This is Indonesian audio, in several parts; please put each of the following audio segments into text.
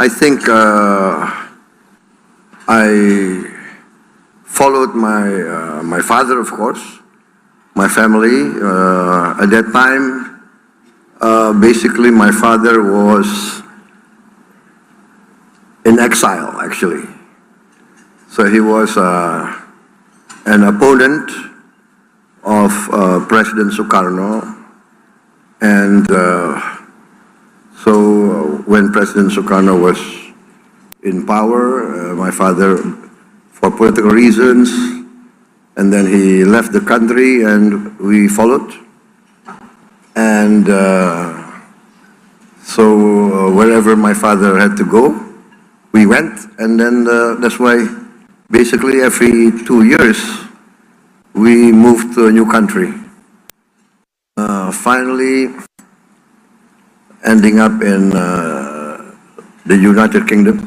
I think I followed my father, of course, my family. At that time, basically, my father was in exile, actually. So he was an opponent of President Sukarno, and so when President Sukarno was in power, my father, for political reasons, and then he left the country and we followed. And so wherever my father had to go, we went, and then that's why basically every 2 years we moved to a new country. Finally ending up in the United Kingdom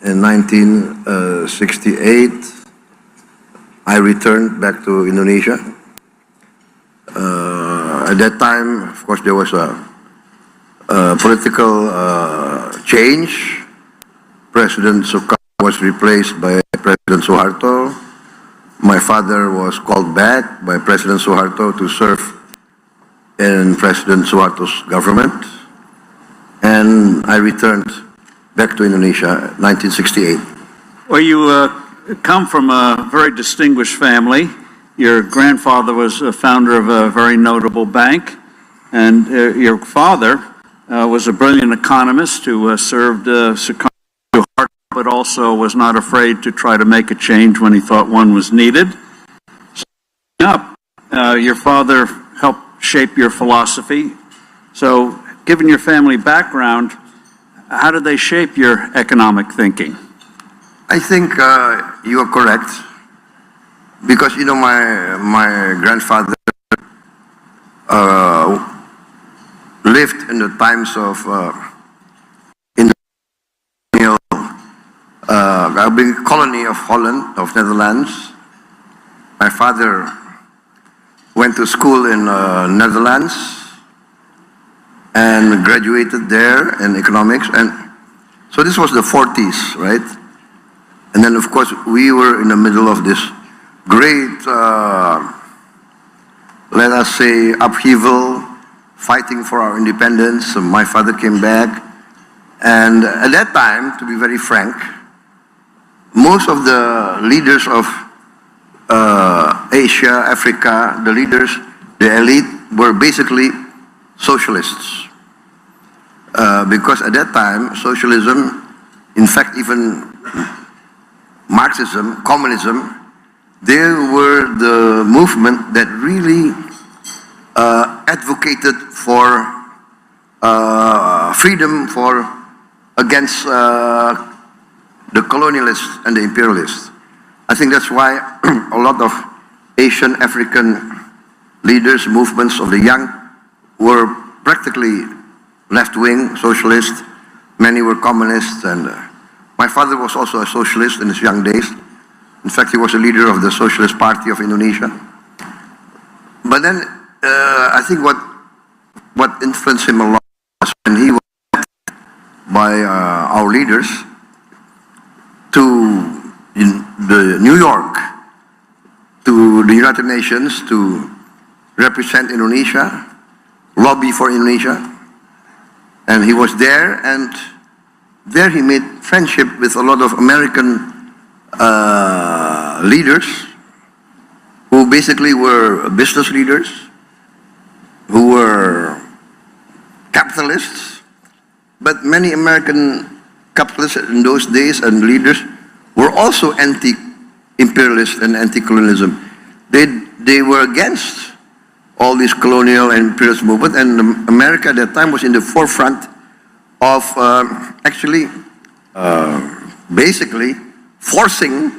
in 1968. I returned back to Indonesia. At that time, of course, there was a political change. President Sukarno was replaced by President Suharto. My father was called back by President Suharto to serve in President Suharto's government, and I returned back to Indonesia in 1968. Well, you come from a very distinguished family. Your grandfather was a founder of a very notable bank, and your father was a brilliant economist who served Sukarno, but also was not afraid to try to make a change when he thought one was needed. Your father helped shape your philosophy. So, given your family background, how did they shape your economic thinking? I think you are correct, because you know my grandfather lived in the times of in the colony of Holland, of Netherlands. My father went to school in Netherlands and graduated there in economics, and so this was the 40s, right? And then of course we were in the middle of this great, let us say, upheaval, fighting for our independence. So my father came back, and at that time, to be very frank, most of the leaders of Asia, Africa, the leaders, the elite, were basically socialists. Because at that time, socialism, in fact even Marxism, communism, they were the movement that really advocated for freedom against the colonialists and the imperialists. I think that's why a lot of Asian, African leaders, movements of the young were practically left-wing, socialist. Many were communists, and my father was also a socialist in his young days. In fact, he was a leader of the Socialist Party of Indonesia. But then, I think what influenced him a lot was when he was by our leaders to New York, to the United Nations to represent Indonesia, lobby for Indonesia. And he was there, and there he made friendship with a lot of American leaders who basically were business leaders, who were capitalists. But many American capitalists in those days and leaders were also anti-imperialist and anti-colonialism. They were against all this colonial and imperialist movement, and America at that time was in the forefront of actually basically forcing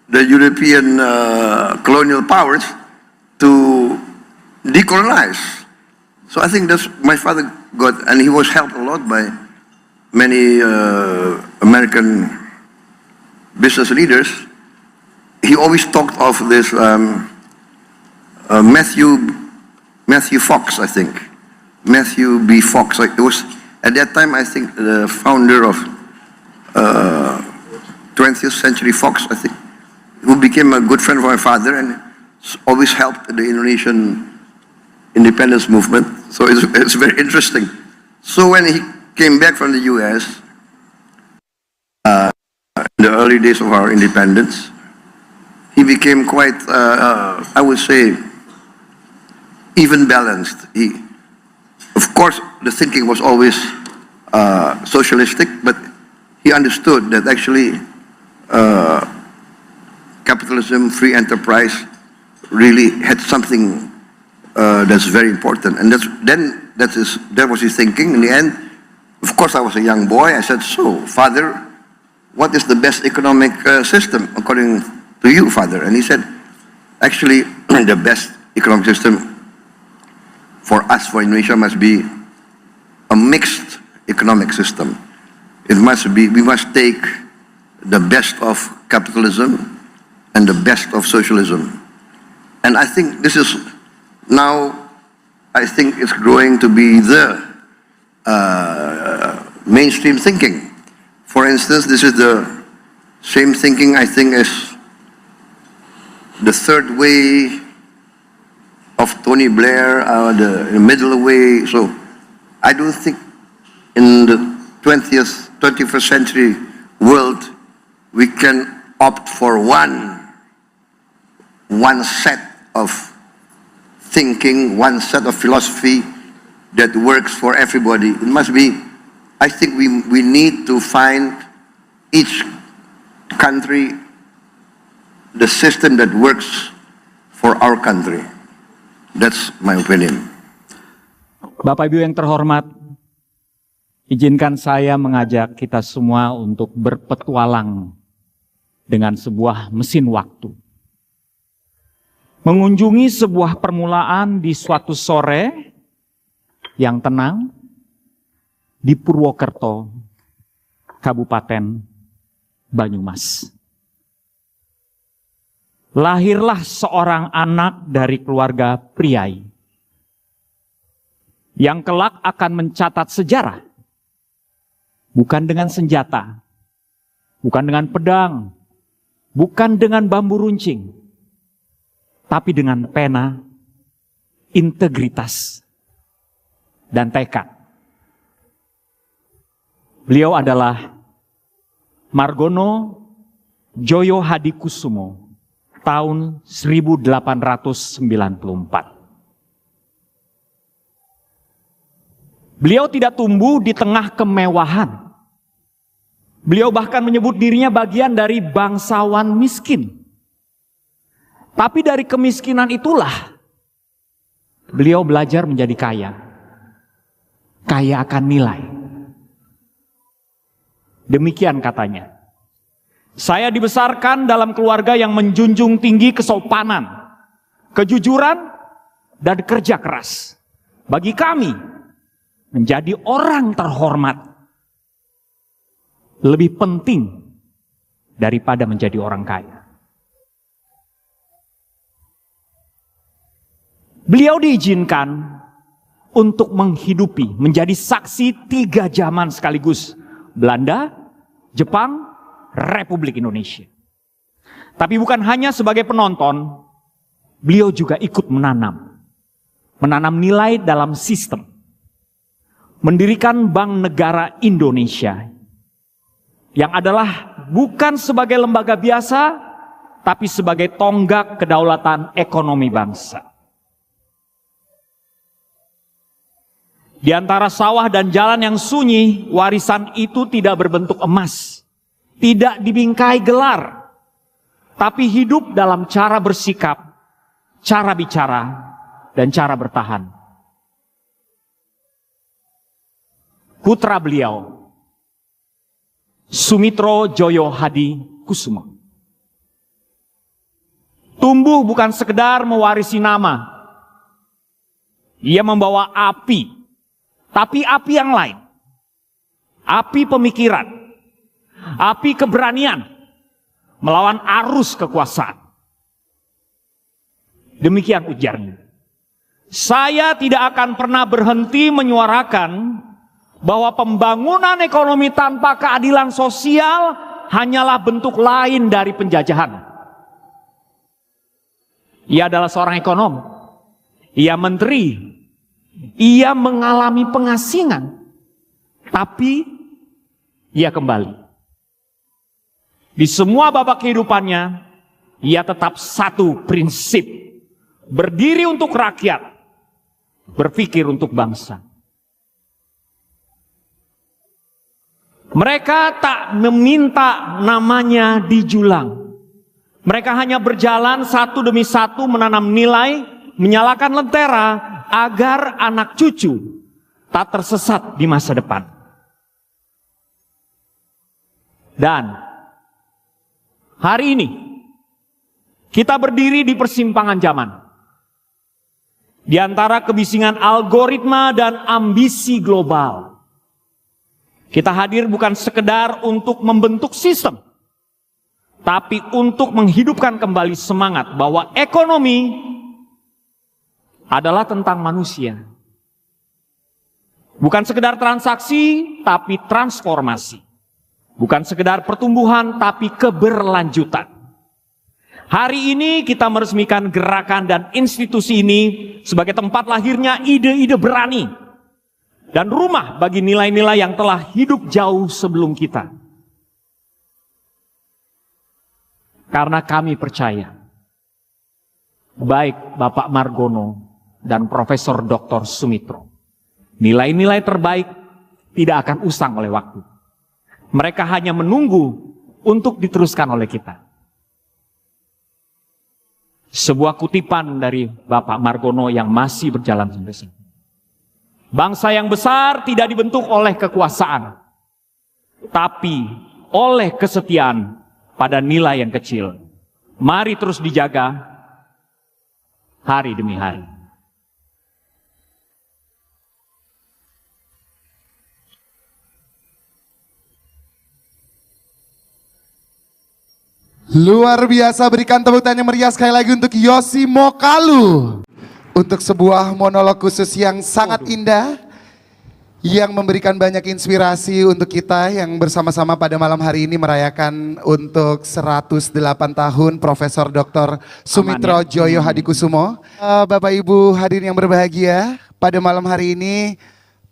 the European colonial powers to decolonize. So I think that's my father got, and he was helped a lot by many American business leaders. He always talked of this Matthew Fox, I think. Matthew B. Fox. It was At that time, I think the founder of 20th Century Fox, I think, who became a good friend of my father and always helped the Indonesian independence movement. So it's very interesting. So when he came back from the US, in the early days of our independence, he became quite, I would say, even balanced. Of course, the thinking was always socialistic, but he understood that actually capitalism, free enterprise, really had something that's very important. And that was his thinking. In the end, of course, I was a young boy. I said, "So, Father, what is the best economic system according to you, Father?" And he said, "Actually, the best economic system for us, for Indonesia, must be a mixed economic system. It must be, we must take the best of capitalism and the best of socialism." And I think this is now, I think it's growing to be the mainstream thinking. For instance, this is the same thinking, I think, as the third way of Tony Blair, the middle way. So I don't think in the 21st century world we can opt for one set of thinking, one set of philosophy that works for everybody. It must be, I think we need to find each country the system that works for our country. That's my opinion. Bapak Ibu yang terhormat, izinkan saya mengajak kita semua untuk berpetualang dengan sebuah mesin waktu. Mengunjungi sebuah permulaan di suatu sore yang tenang di Purwokerto, Kabupaten Banyumas. Lahirlah seorang anak dari keluarga priai yang kelak akan mencatat sejarah, bukan dengan senjata, bukan dengan pedang, bukan dengan bambu runcing, tapi dengan pena, integritas, dan tekad. Beliau adalah Margono Djoyo Hadikusumo, tahun 1894. Beliau tidak tumbuh di tengah kemewahan. Beliau bahkan menyebut dirinya bagian dari bangsawan miskin. Tapi dari kemiskinan itulah beliau belajar menjadi kaya. Kaya akan nilai. Demikian katanya. "Saya dibesarkan dalam keluarga yang menjunjung tinggi kesopanan, kejujuran, dan kerja keras. Bagi kami, menjadi orang terhormat lebih penting daripada menjadi orang kaya." Beliau diizinkan untuk menghidupi, menjadi saksi 3 zaman sekaligus. Belanda, Jepang, Republik Indonesia. Tapi bukan hanya sebagai penonton, beliau juga ikut menanam nilai dalam sistem. Mendirikan Bank Negara Indonesia, yang adalah bukan sebagai lembaga biasa, tapi sebagai tonggak kedaulatan ekonomi bangsa. Di antara sawah dan jalan yang sunyi, warisan itu tidak berbentuk emas, tidak dibingkai gelar, tapi hidup dalam cara bersikap, cara bicara, dan cara bertahan. Putra beliau, Sumitro Djoyo Hadikusumo, tumbuh bukan sekedar mewarisi nama. Ia membawa api, tapi api yang lain. Api pemikiran, api keberanian melawan arus kekuasaan. Demikian ujarnya. "Saya tidak akan pernah berhenti menyuarakan bahwa pembangunan ekonomi tanpa keadilan sosial hanyalah bentuk lain dari penjajahan. Ia adalah seorang ekonom, ia menteri, ia mengalami pengasingan, tapi ia kembali. Di semua babak kehidupannya, ia tetap satu prinsip, berdiri untuk rakyat, berpikir untuk bangsa. Mereka tak meminta namanya dijulang. Mereka hanya berjalan satu demi satu menanam nilai, menyalakan lentera agar anak cucu tak tersesat di masa depan. Dan hari ini kita berdiri di persimpangan zaman. Di antara kebisingan algoritma dan ambisi global. Kita hadir bukan sekedar untuk membentuk sistem, tapi untuk menghidupkan kembali semangat bahwa ekonomi adalah tentang manusia. Bukan sekedar transaksi, tapi transformasi. Bukan sekedar pertumbuhan, tapi keberlanjutan. Hari ini kita meresmikan gerakan dan institusi ini sebagai tempat lahirnya ide-ide berani dan rumah bagi nilai-nilai yang telah hidup jauh sebelum kita. Karena kami percaya, baik Bapak Margono dan Profesor Dr. Sumitro, nilai-nilai terbaik tidak akan usang oleh waktu. Mereka hanya menunggu untuk diteruskan oleh kita. Sebuah kutipan dari Bapak Margono yang masih berjalan sampai sini. Bangsa yang besar tidak dibentuk oleh kekuasaan, tapi oleh kesetiaan pada nilai yang kecil. Mari terus dijaga hari demi hari. Luar biasa, berikan tepuk tangan yang meriah sekali lagi untuk Yosi Mokalu. Untuk sebuah monolog khusus yang sangat indah, yang memberikan banyak inspirasi untuk kita yang bersama-sama pada malam hari ini merayakan untuk 108 tahun Profesor Dr. Sumitro Joyo Hadikusumo. Bapak Ibu hadirin yang berbahagia, pada malam hari ini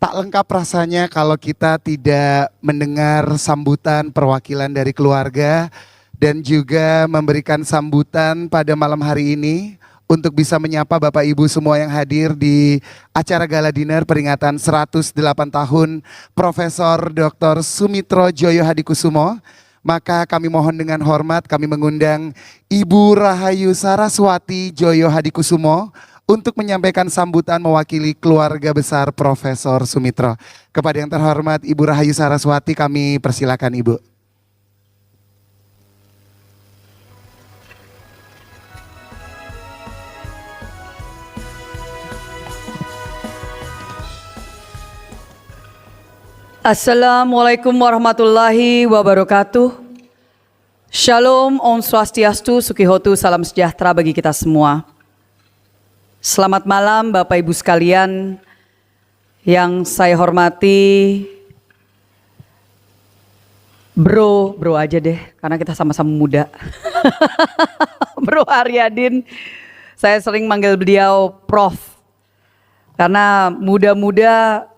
tak lengkap rasanya kalau kita tidak mendengar sambutan perwakilan dari keluarga dan juga memberikan sambutan pada malam hari ini untuk bisa menyapa Bapak Ibu semua yang hadir di acara Gala Dinner peringatan 108 tahun Profesor Dr. Sumitro Joyo Hadikusumo. Maka kami mohon dengan hormat kami mengundang Ibu Rahayu Saraswati Joyo Hadikusumo untuk menyampaikan sambutan mewakili keluarga besar Profesor Sumitro. Kepada yang terhormat Ibu Rahayu Saraswati kami persilakan Ibu. Assalamualaikum warahmatullahi wabarakatuh. Shalom, Om Swastiastu, Sukihotu, salam sejahtera bagi kita semua. Selamat malam Bapak Ibu sekalian yang saya hormati. Bro aja deh, karena kita sama-sama muda. Bro Aryadin, saya sering manggil beliau Prof. Karena muda-muda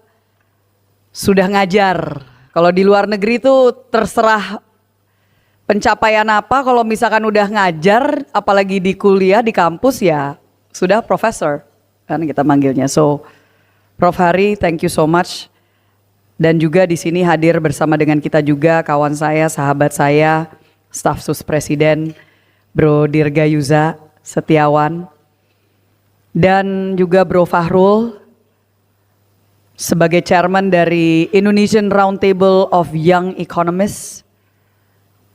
sudah ngajar. Kalau di luar negeri itu terserah pencapaian apa, kalau misalkan udah ngajar, apalagi di kuliah, di kampus ya sudah profesor, kan kita manggilnya. So, Prof. Hari, thank you so much. Dan juga di sini hadir bersama dengan kita juga kawan saya, sahabat saya, staf sus presiden, Bro Dirga Yuza Setiawan, dan juga Bro Fahrul, sebagai chairman dari Indonesian Roundtable of Young Economists,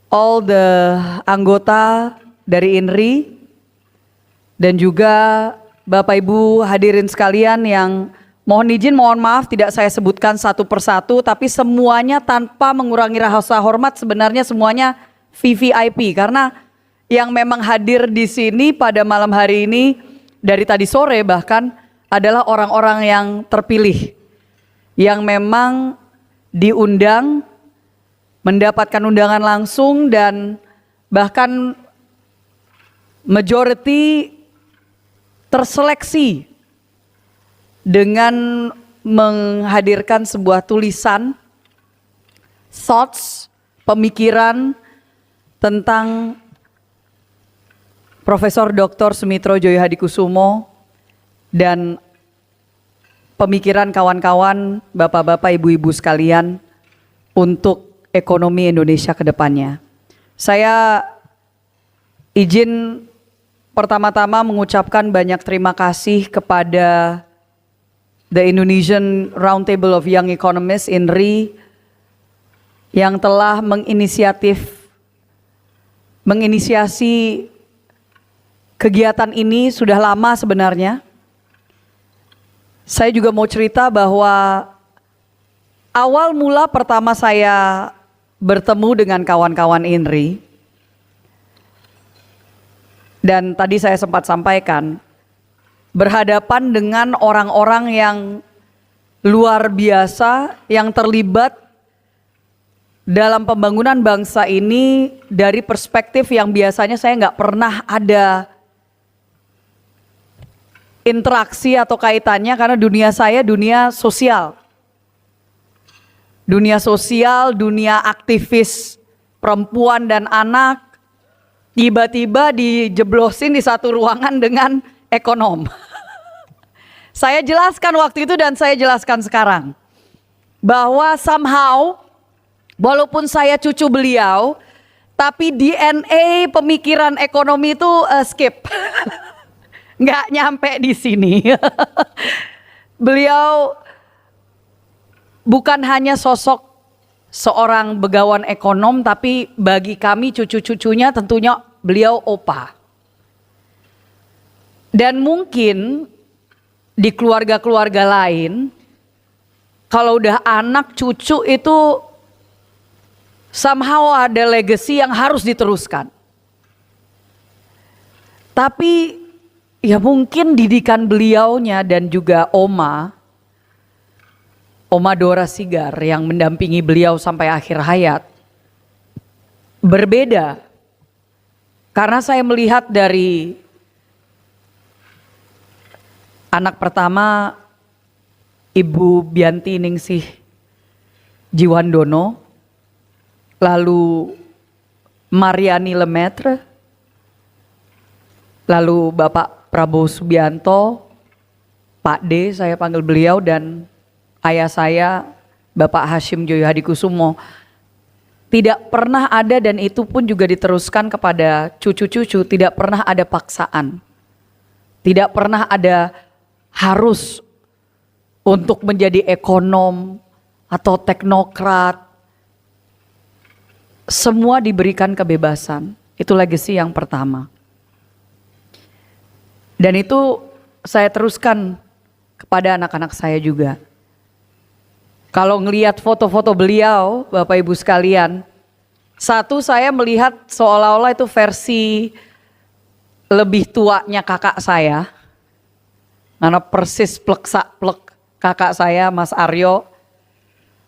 all the anggota dari INRI, dan juga Bapak Ibu hadirin sekalian yang mohon izin, mohon maaf tidak saya sebutkan satu persatu, tapi semuanya tanpa mengurangi rasa hormat, sebenarnya semuanya VVIP, karena yang memang hadir di sini pada malam hari ini dari tadi sore bahkan adalah orang-orang yang terpilih, yang memang diundang, mendapatkan undangan langsung, dan bahkan majority terseleksi dengan menghadirkan sebuah tulisan, thoughts, pemikiran tentang Profesor Dr. Sumitro Joyo Hadikusumo dan pemikiran kawan-kawan, bapak-bapak, ibu-ibu sekalian untuk ekonomi Indonesia ke depannya. Saya izin pertama-tama mengucapkan banyak terima kasih kepada The Indonesian Roundtable of Young Economists (INRI) yang telah menginisiasi kegiatan ini sudah lama sebenarnya. Saya juga mau cerita bahwa awal mula pertama saya bertemu dengan kawan-kawan INRI, dan tadi saya sempat sampaikan, berhadapan dengan orang-orang yang luar biasa yang terlibat dalam pembangunan bangsa ini dari perspektif yang biasanya saya nggak pernah ada interaksi atau kaitannya, karena dunia saya dunia sosial. Dunia sosial, dunia aktivis perempuan dan anak, tiba-tiba dijeblosin di satu ruangan dengan ekonom. Saya jelaskan waktu itu dan saya jelaskan sekarang, bahwa somehow walaupun saya cucu beliau, tapi DNA pemikiran ekonomi itu skip. Nggak nyampe di sini. Beliau bukan hanya sosok seorang begawan ekonom, tapi bagi kami cucu-cucunya tentunya beliau opa. Dan mungkin di keluarga-keluarga lain, kalau udah anak cucu itu somehow ada legacy yang harus diteruskan. Tapi ya mungkin didikan beliaunya dan juga Oma Dora Sigar yang mendampingi beliau sampai akhir hayat berbeda. Karena saya melihat dari anak pertama Ibu Bianti Ningsih Jiwandono, lalu Mariani Lemaitre, lalu Bapak Prabowo Subianto, Pak D saya panggil beliau, dan ayah saya Bapak Hashim Joyo Hadikusumo. Tidak pernah ada, dan itu pun juga diteruskan kepada cucu-cucu, tidak pernah ada paksaan. Tidak pernah ada harus untuk menjadi ekonom atau teknokrat. Semua diberikan kebebasan. Itu legacy yang pertama. Dan itu saya teruskan kepada anak-anak saya juga. Kalau ngelihat foto-foto beliau, Bapak Ibu sekalian, satu saya melihat seolah-olah itu versi lebih tuanya kakak saya. Karena persis plek kakak saya, Mas Aryo,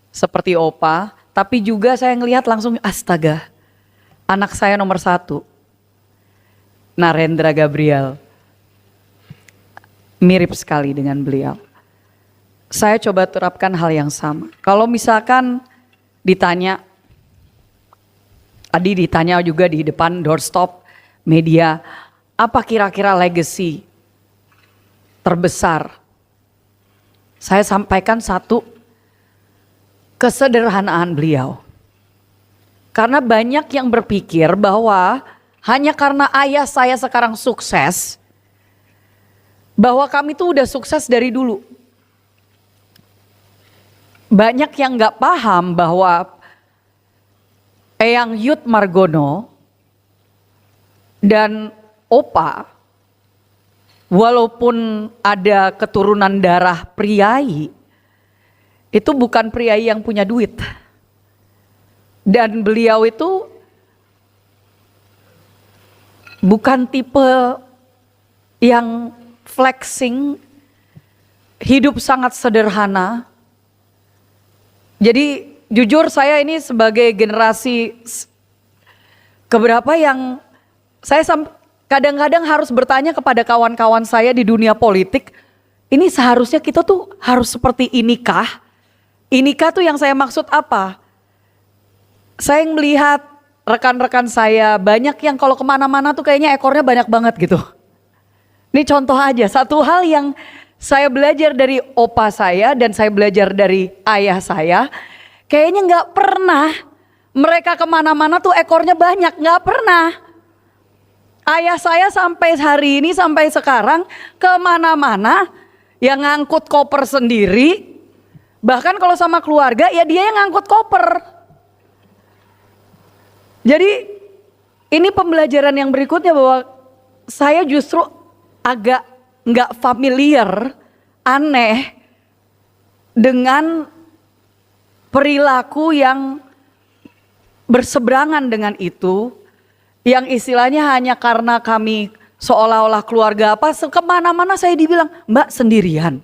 seperti opa. Tapi juga saya ngelihat langsung, astaga, anak saya nomor 1, Narendra Gabriel. Mirip sekali dengan beliau. Saya coba terapkan hal yang sama. Kalau misalkan ditanya, tadi ditanya juga di depan doorstop media, apa kira-kira legacy terbesar? Saya sampaikan satu, kesederhanaan beliau. Karena banyak yang berpikir bahwa hanya karena ayah saya sekarang sukses, bahwa kami tuh udah sukses dari dulu. Banyak yang gak paham bahwa Eyang Yud Margono dan Opa, walaupun ada keturunan darah priai, itu bukan priai yang punya duit. Dan beliau itu bukan tipe yang flexing, hidup sangat sederhana. Jadi jujur saya ini sebagai generasi keberapa yang saya kadang-kadang harus bertanya kepada kawan-kawan saya di dunia politik, ini seharusnya kita tuh harus seperti inikah? Inikah tuh yang saya maksud apa? Saya melihat rekan-rekan saya banyak yang kalau kemana-mana tuh kayaknya ekornya banyak banget gitu. Ini contoh aja, satu hal yang saya belajar dari opa saya dan saya belajar dari ayah saya, kayaknya nggak pernah mereka kemana-mana tuh ekornya banyak, nggak pernah. Ayah saya sampai hari ini, sampai sekarang kemana-mana yang ngangkut koper sendiri. Bahkan kalau sama keluarga ya dia yang ngangkut koper. Jadi ini pembelajaran yang berikutnya bahwa saya justru agak nggak familiar, aneh dengan perilaku yang berseberangan dengan itu. Yang istilahnya hanya karena kami seolah-olah keluarga apa, kemana-mana saya dibilang, Mbak sendirian.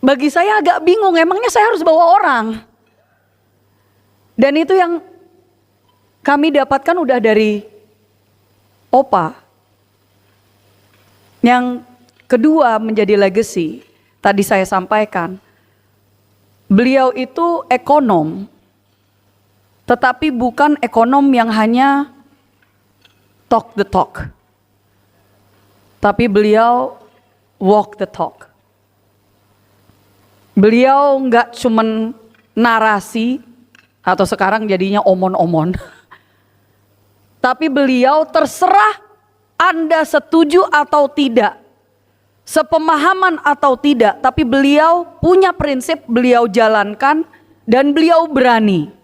Bagi saya agak bingung, emangnya saya harus bawa orang? Dan itu yang kami dapatkan udah dari opa. Yang kedua menjadi legacy, tadi saya sampaikan, beliau itu ekonom. Tetapi bukan ekonom yang hanya talk the talk. Tapi beliau walk the talk. Beliau nggak cuman narasi atau sekarang jadinya omon-omon. Tapi beliau terserah Anda setuju atau tidak. Sepemahaman atau tidak. Tapi beliau punya prinsip, beliau jalankan dan beliau berani.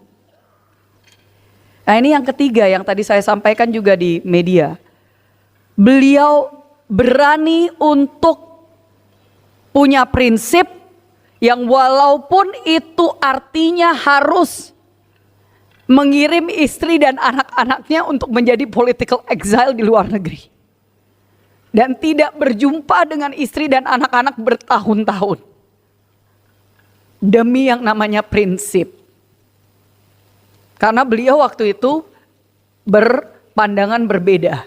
Nah ini yang ketiga yang tadi saya sampaikan juga di media. Beliau berani untuk punya prinsip yang walaupun itu artinya harus mengirim istri dan anak-anaknya untuk menjadi political exile di luar negeri. Dan tidak berjumpa dengan istri dan anak-anak bertahun-tahun. Demi yang namanya prinsip. Karena beliau waktu itu berpandangan berbeda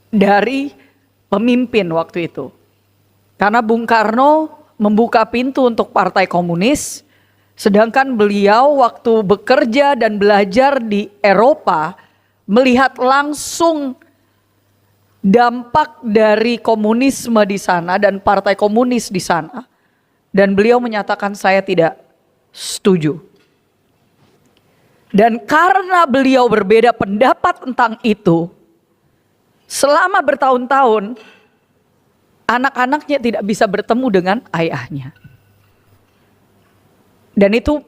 dari pemimpin waktu itu. Karena Bung Karno membuka pintu untuk Partai Komunis, sedangkan beliau waktu bekerja dan belajar di Eropa melihat langsung dampak dari komunisme di sana dan Partai Komunis di sana. Dan beliau menyatakan saya tidak setuju. Dan karena beliau berbeda pendapat tentang itu, selama bertahun-tahun, anak-anaknya tidak bisa bertemu dengan ayahnya. Dan itu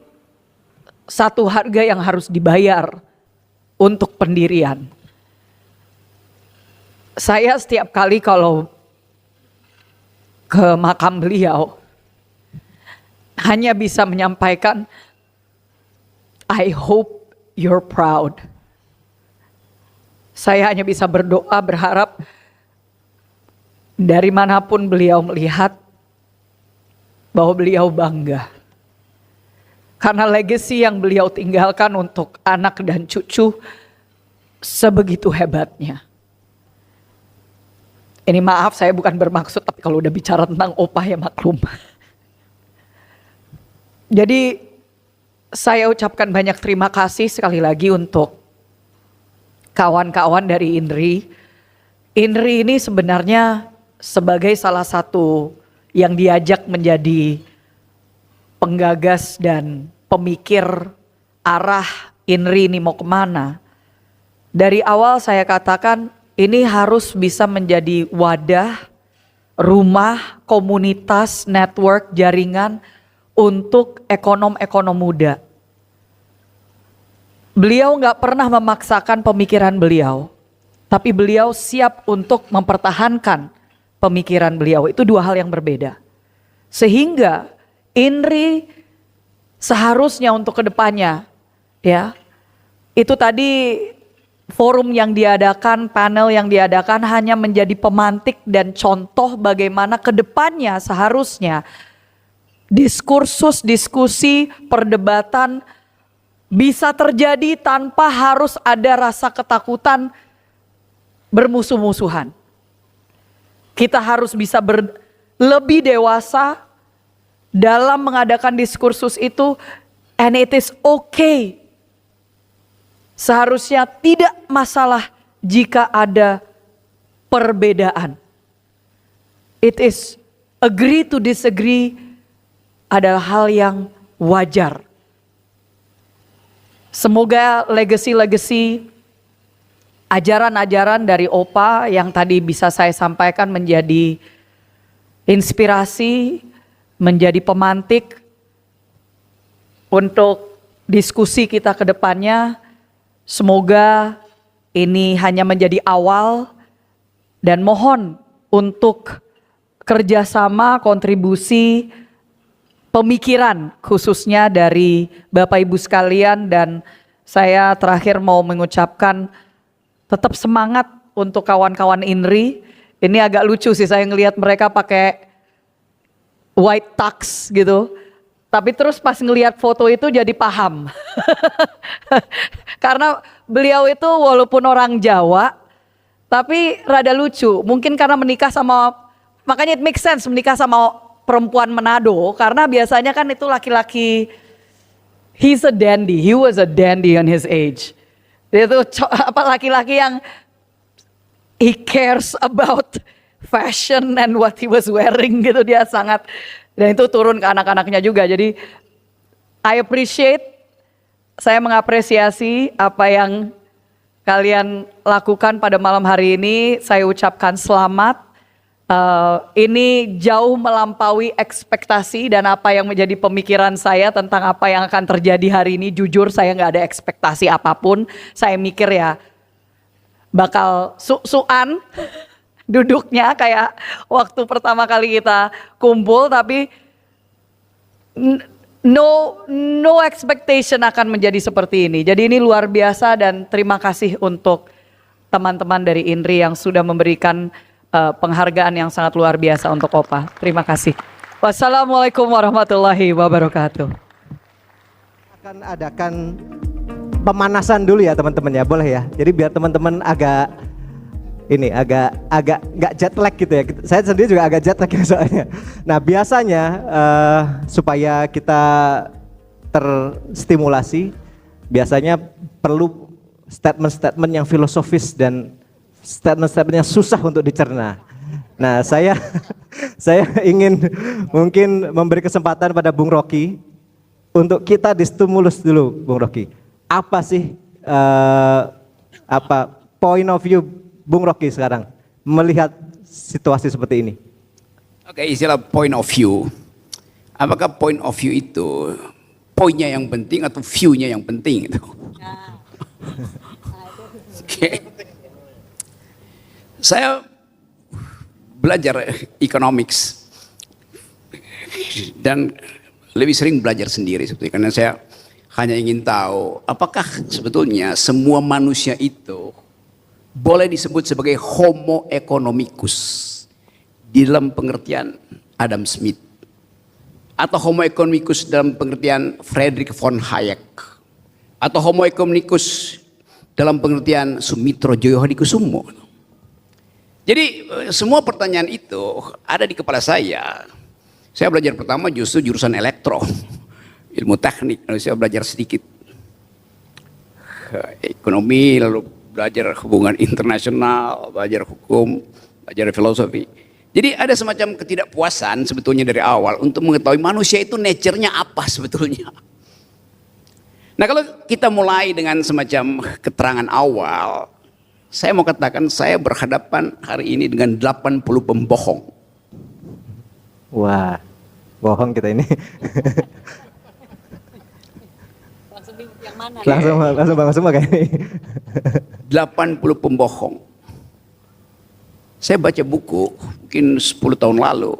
satu harga yang harus dibayar untuk pendirian. Saya setiap kali kalau ke makam beliau, hanya bisa menyampaikan, I hope you're proud. Saya hanya bisa berdoa, berharap dari manapun beliau melihat bahwa beliau bangga. Karena legacy yang beliau tinggalkan untuk anak dan cucu sebegitu hebatnya. Ini maaf saya bukan bermaksud, tapi kalau udah bicara tentang opah ya maklum. Jadi saya ucapkan banyak terima kasih sekali lagi untuk kawan-kawan dari INRI. INRI ini sebenarnya sebagai salah satu yang diajak menjadi penggagas dan pemikir arah INRI ini mau kemana. Dari awal saya katakan ini harus bisa menjadi wadah, rumah, komunitas, network, jaringan untuk ekonom-ekonom muda. Beliau nggak pernah memaksakan pemikiran beliau, tapi beliau siap untuk mempertahankan pemikiran beliau. Itu dua hal yang berbeda. Sehingga INRI seharusnya untuk kedepannya, ya, itu tadi forum yang diadakan, panel yang diadakan hanya menjadi pemantik dan contoh bagaimana kedepannya seharusnya diskursus, diskusi, perdebatan bisa terjadi tanpa harus ada rasa ketakutan bermusuh-musuhan. Kita harus bisa lebih dewasa dalam mengadakan diskursus itu, and it is okay. Seharusnya tidak masalah jika ada perbedaan. It is agree to disagree adalah hal yang wajar. Semoga legacy-legacy ajaran-ajaran dari Opa yang tadi bisa saya sampaikan menjadi inspirasi, menjadi pemantik untuk diskusi kita ke depannya. Semoga ini hanya menjadi awal dan mohon untuk kerjasama, kontribusi, pemikiran khususnya dari Bapak Ibu sekalian, dan saya terakhir mau mengucapkan tetap semangat untuk kawan-kawan INRI. Ini agak lucu sih saya ngelihat mereka pakai white tux gitu. Tapi terus pas ngelihat foto itu jadi paham. Karena beliau itu walaupun orang Jawa, tapi rada lucu. Mungkin karena menikah sama, makanya it makes sense menikah sama perempuan Manado. Karena biasanya kan itu laki-laki, he's a dandy, he was a dandy on his age. Itu laki-laki yang he cares about fashion and what he was wearing gitu, dia sangat, dan itu turun ke anak-anaknya juga. Jadi I appreciate, saya mengapresiasi apa yang kalian lakukan pada malam hari ini. Saya ucapkan selamat. Ini jauh melampaui ekspektasi dan apa yang menjadi pemikiran saya tentang apa yang akan terjadi hari ini. Jujur saya nggak ada ekspektasi apapun. Saya mikir ya bakal su-suan duduknya kayak waktu pertama kali kita kumpul, tapi no expectation akan menjadi seperti ini. Jadi ini luar biasa dan terima kasih untuk teman-teman dari INRI yang sudah memberikan penghargaan yang sangat luar biasa untuk Opa. Terima kasih. Wassalamualaikum warahmatullahi wabarakatuh. Akan adakan pemanasan dulu ya teman-teman ya, boleh ya. Jadi biar teman-teman agak nggak jet lag gitu ya. Saya sendiri juga agak jet lag ya soalnya. Nah biasanya supaya kita terstimulasi, biasanya perlu statement-statement yang filosofis dan statement-statement yang susah untuk dicerna. Nah saya ingin mungkin memberi kesempatan pada Bung Rocky untuk kita distimulus dulu, Bung Rocky. Apa sih point of view Bung Rocky sekarang melihat situasi seperti ini? Oke, istilah point of view. Apakah point of view itu poinnya yang penting atau view-nya yang penting itu? Oke. Saya belajar economics dan lebih sering belajar sendiri sebetulnya, karena saya hanya ingin tahu apakah sebetulnya semua manusia itu boleh disebut sebagai homo economicus di dalam pengertian Adam Smith, atau homo economicus dalam pengertian Friedrich von Hayek, atau homo economicus dalam pengertian Sumitro Joyohadikusumo. Jadi semua pertanyaan itu ada di kepala saya. Saya belajar pertama justru jurusan elektro, ilmu teknik. Lalu saya belajar sedikit ekonomi, lalu belajar hubungan internasional, belajar hukum, belajar filosofi. Jadi ada semacam ketidakpuasan sebetulnya dari awal untuk mengetahui manusia itu nature-nya apa sebetulnya. Nah kalau kita mulai dengan semacam keterangan awal, saya mau katakan saya berhadapan hari ini dengan 80 pembohong. Wah, bohong kita ini. Langsung yang mana? Langsung bangun semua kayak ini. 80 pembohong. Saya baca buku mungkin 10 tahun lalu.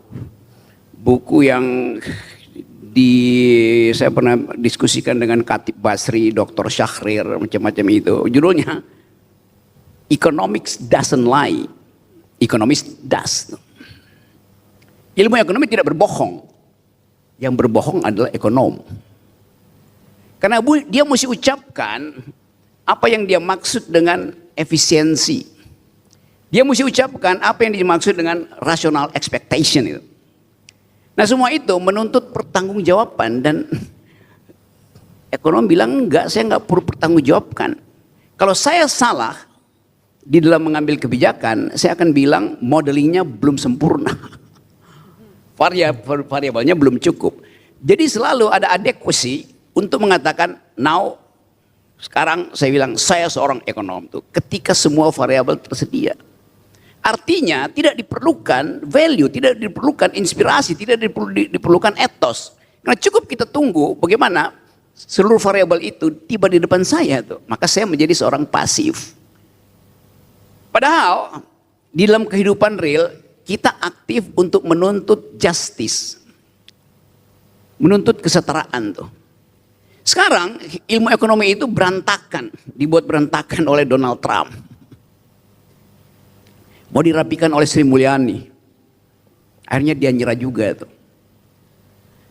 Buku yang saya pernah diskusikan dengan Khatib Basri, Dr. Syahrir, macam-macam itu. Judulnya Economics Doesn't Lie, Economics Does. Ilmu ekonomi tidak berbohong. Yang berbohong adalah ekonom. Karena dia mesti ucapkan apa yang dia maksud dengan efisiensi. Dia mesti ucapkan apa yang dimaksud dengan rational expectation itu. Nah semua itu menuntut pertanggungjawaban dan ekonom bilang enggak, saya enggak perlu pertanggungjawabkan. Kalau saya salah di dalam mengambil kebijakan, saya akan bilang modelingnya belum sempurna. Variabelnya belum cukup. Jadi selalu ada adequacy untuk mengatakan now, sekarang saya bilang saya seorang ekonom tuh ketika semua variabel tersedia. Artinya tidak diperlukan value, tidak diperlukan inspirasi, tidak diperlukan etos. Karena cukup kita tunggu bagaimana seluruh variabel itu tiba di depan saya tuh, maka saya menjadi seorang pasif. Padahal di dalam kehidupan real kita aktif untuk menuntut justice, menuntut kesetaraan tuh. Sekarang ilmu ekonomi itu berantakan, dibuat berantakan oleh Donald Trump. Mau dirapikan oleh Sri Mulyani. Akhirnya dia nyerah juga tuh.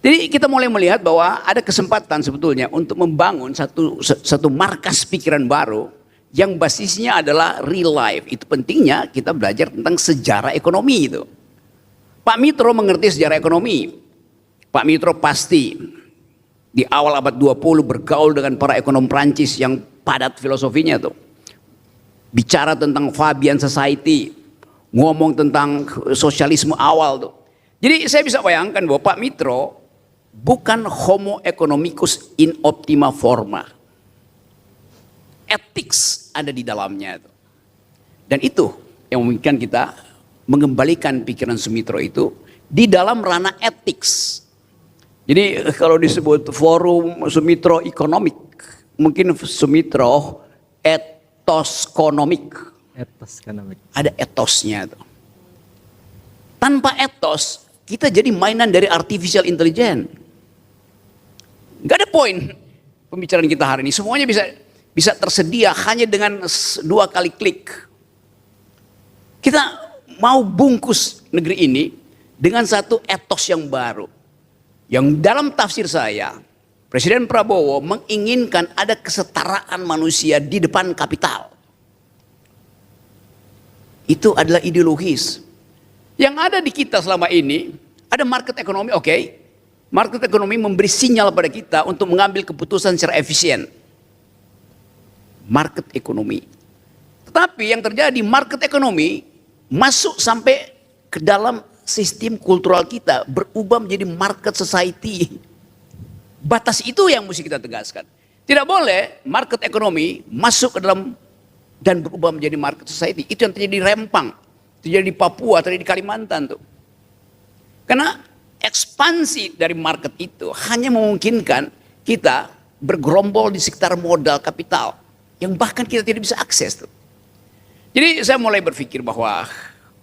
Jadi kita mulai melihat bahwa ada kesempatan sebetulnya untuk membangun satu markas pikiran baru yang basisnya adalah real life. Itu pentingnya kita belajar tentang sejarah ekonomi itu. Pak Mitro mengerti sejarah ekonomi. Pak Mitro pasti di awal abad 20 bergaul dengan para ekonom Prancis yang padat filosofinya tuh. Bicara tentang Fabian Society, ngomong tentang sosialisme awal tuh. Jadi saya bisa bayangkan bahwa Pak Mitro bukan homo economicus in optima forma. Ethics ada di dalamnya. Dan itu yang memungkinkan kita mengembalikan pikiran Sumitro itu di dalam ranah ethics. Jadi kalau disebut forum Sumitro ekonomik, mungkin Sumitro etoskonomik. Etoskonomik. Ada etosnya. Tanpa etos, kita jadi mainan dari artificial intelligence. Gak ada poin pembicaraan kita hari ini. Semuanya bisa tersedia hanya dengan 2 kali klik. Kita mau bungkus negeri ini dengan satu etos yang baru. Yang dalam tafsir saya, Presiden Prabowo menginginkan ada kesetaraan manusia di depan kapital. Itu adalah ideologis. Yang ada di kita selama ini, ada market ekonomi, oke. Market ekonomi memberi sinyal pada kita untuk mengambil keputusan secara efisien. Market ekonomi. Tetapi yang terjadi market ekonomi masuk sampai ke dalam sistem kultural kita, berubah menjadi market society. Batas itu yang mesti kita tegaskan. Tidak boleh market ekonomi masuk ke dalam dan berubah menjadi market society. Itu yang terjadi di Rempang, terjadi di Papua, terjadi di Kalimantan tuh. Karena ekspansi dari market itu hanya memungkinkan kita bergerombol di sekitar modal kapital yang bahkan kita tidak bisa akses tuh. Jadi saya mulai berpikir bahwa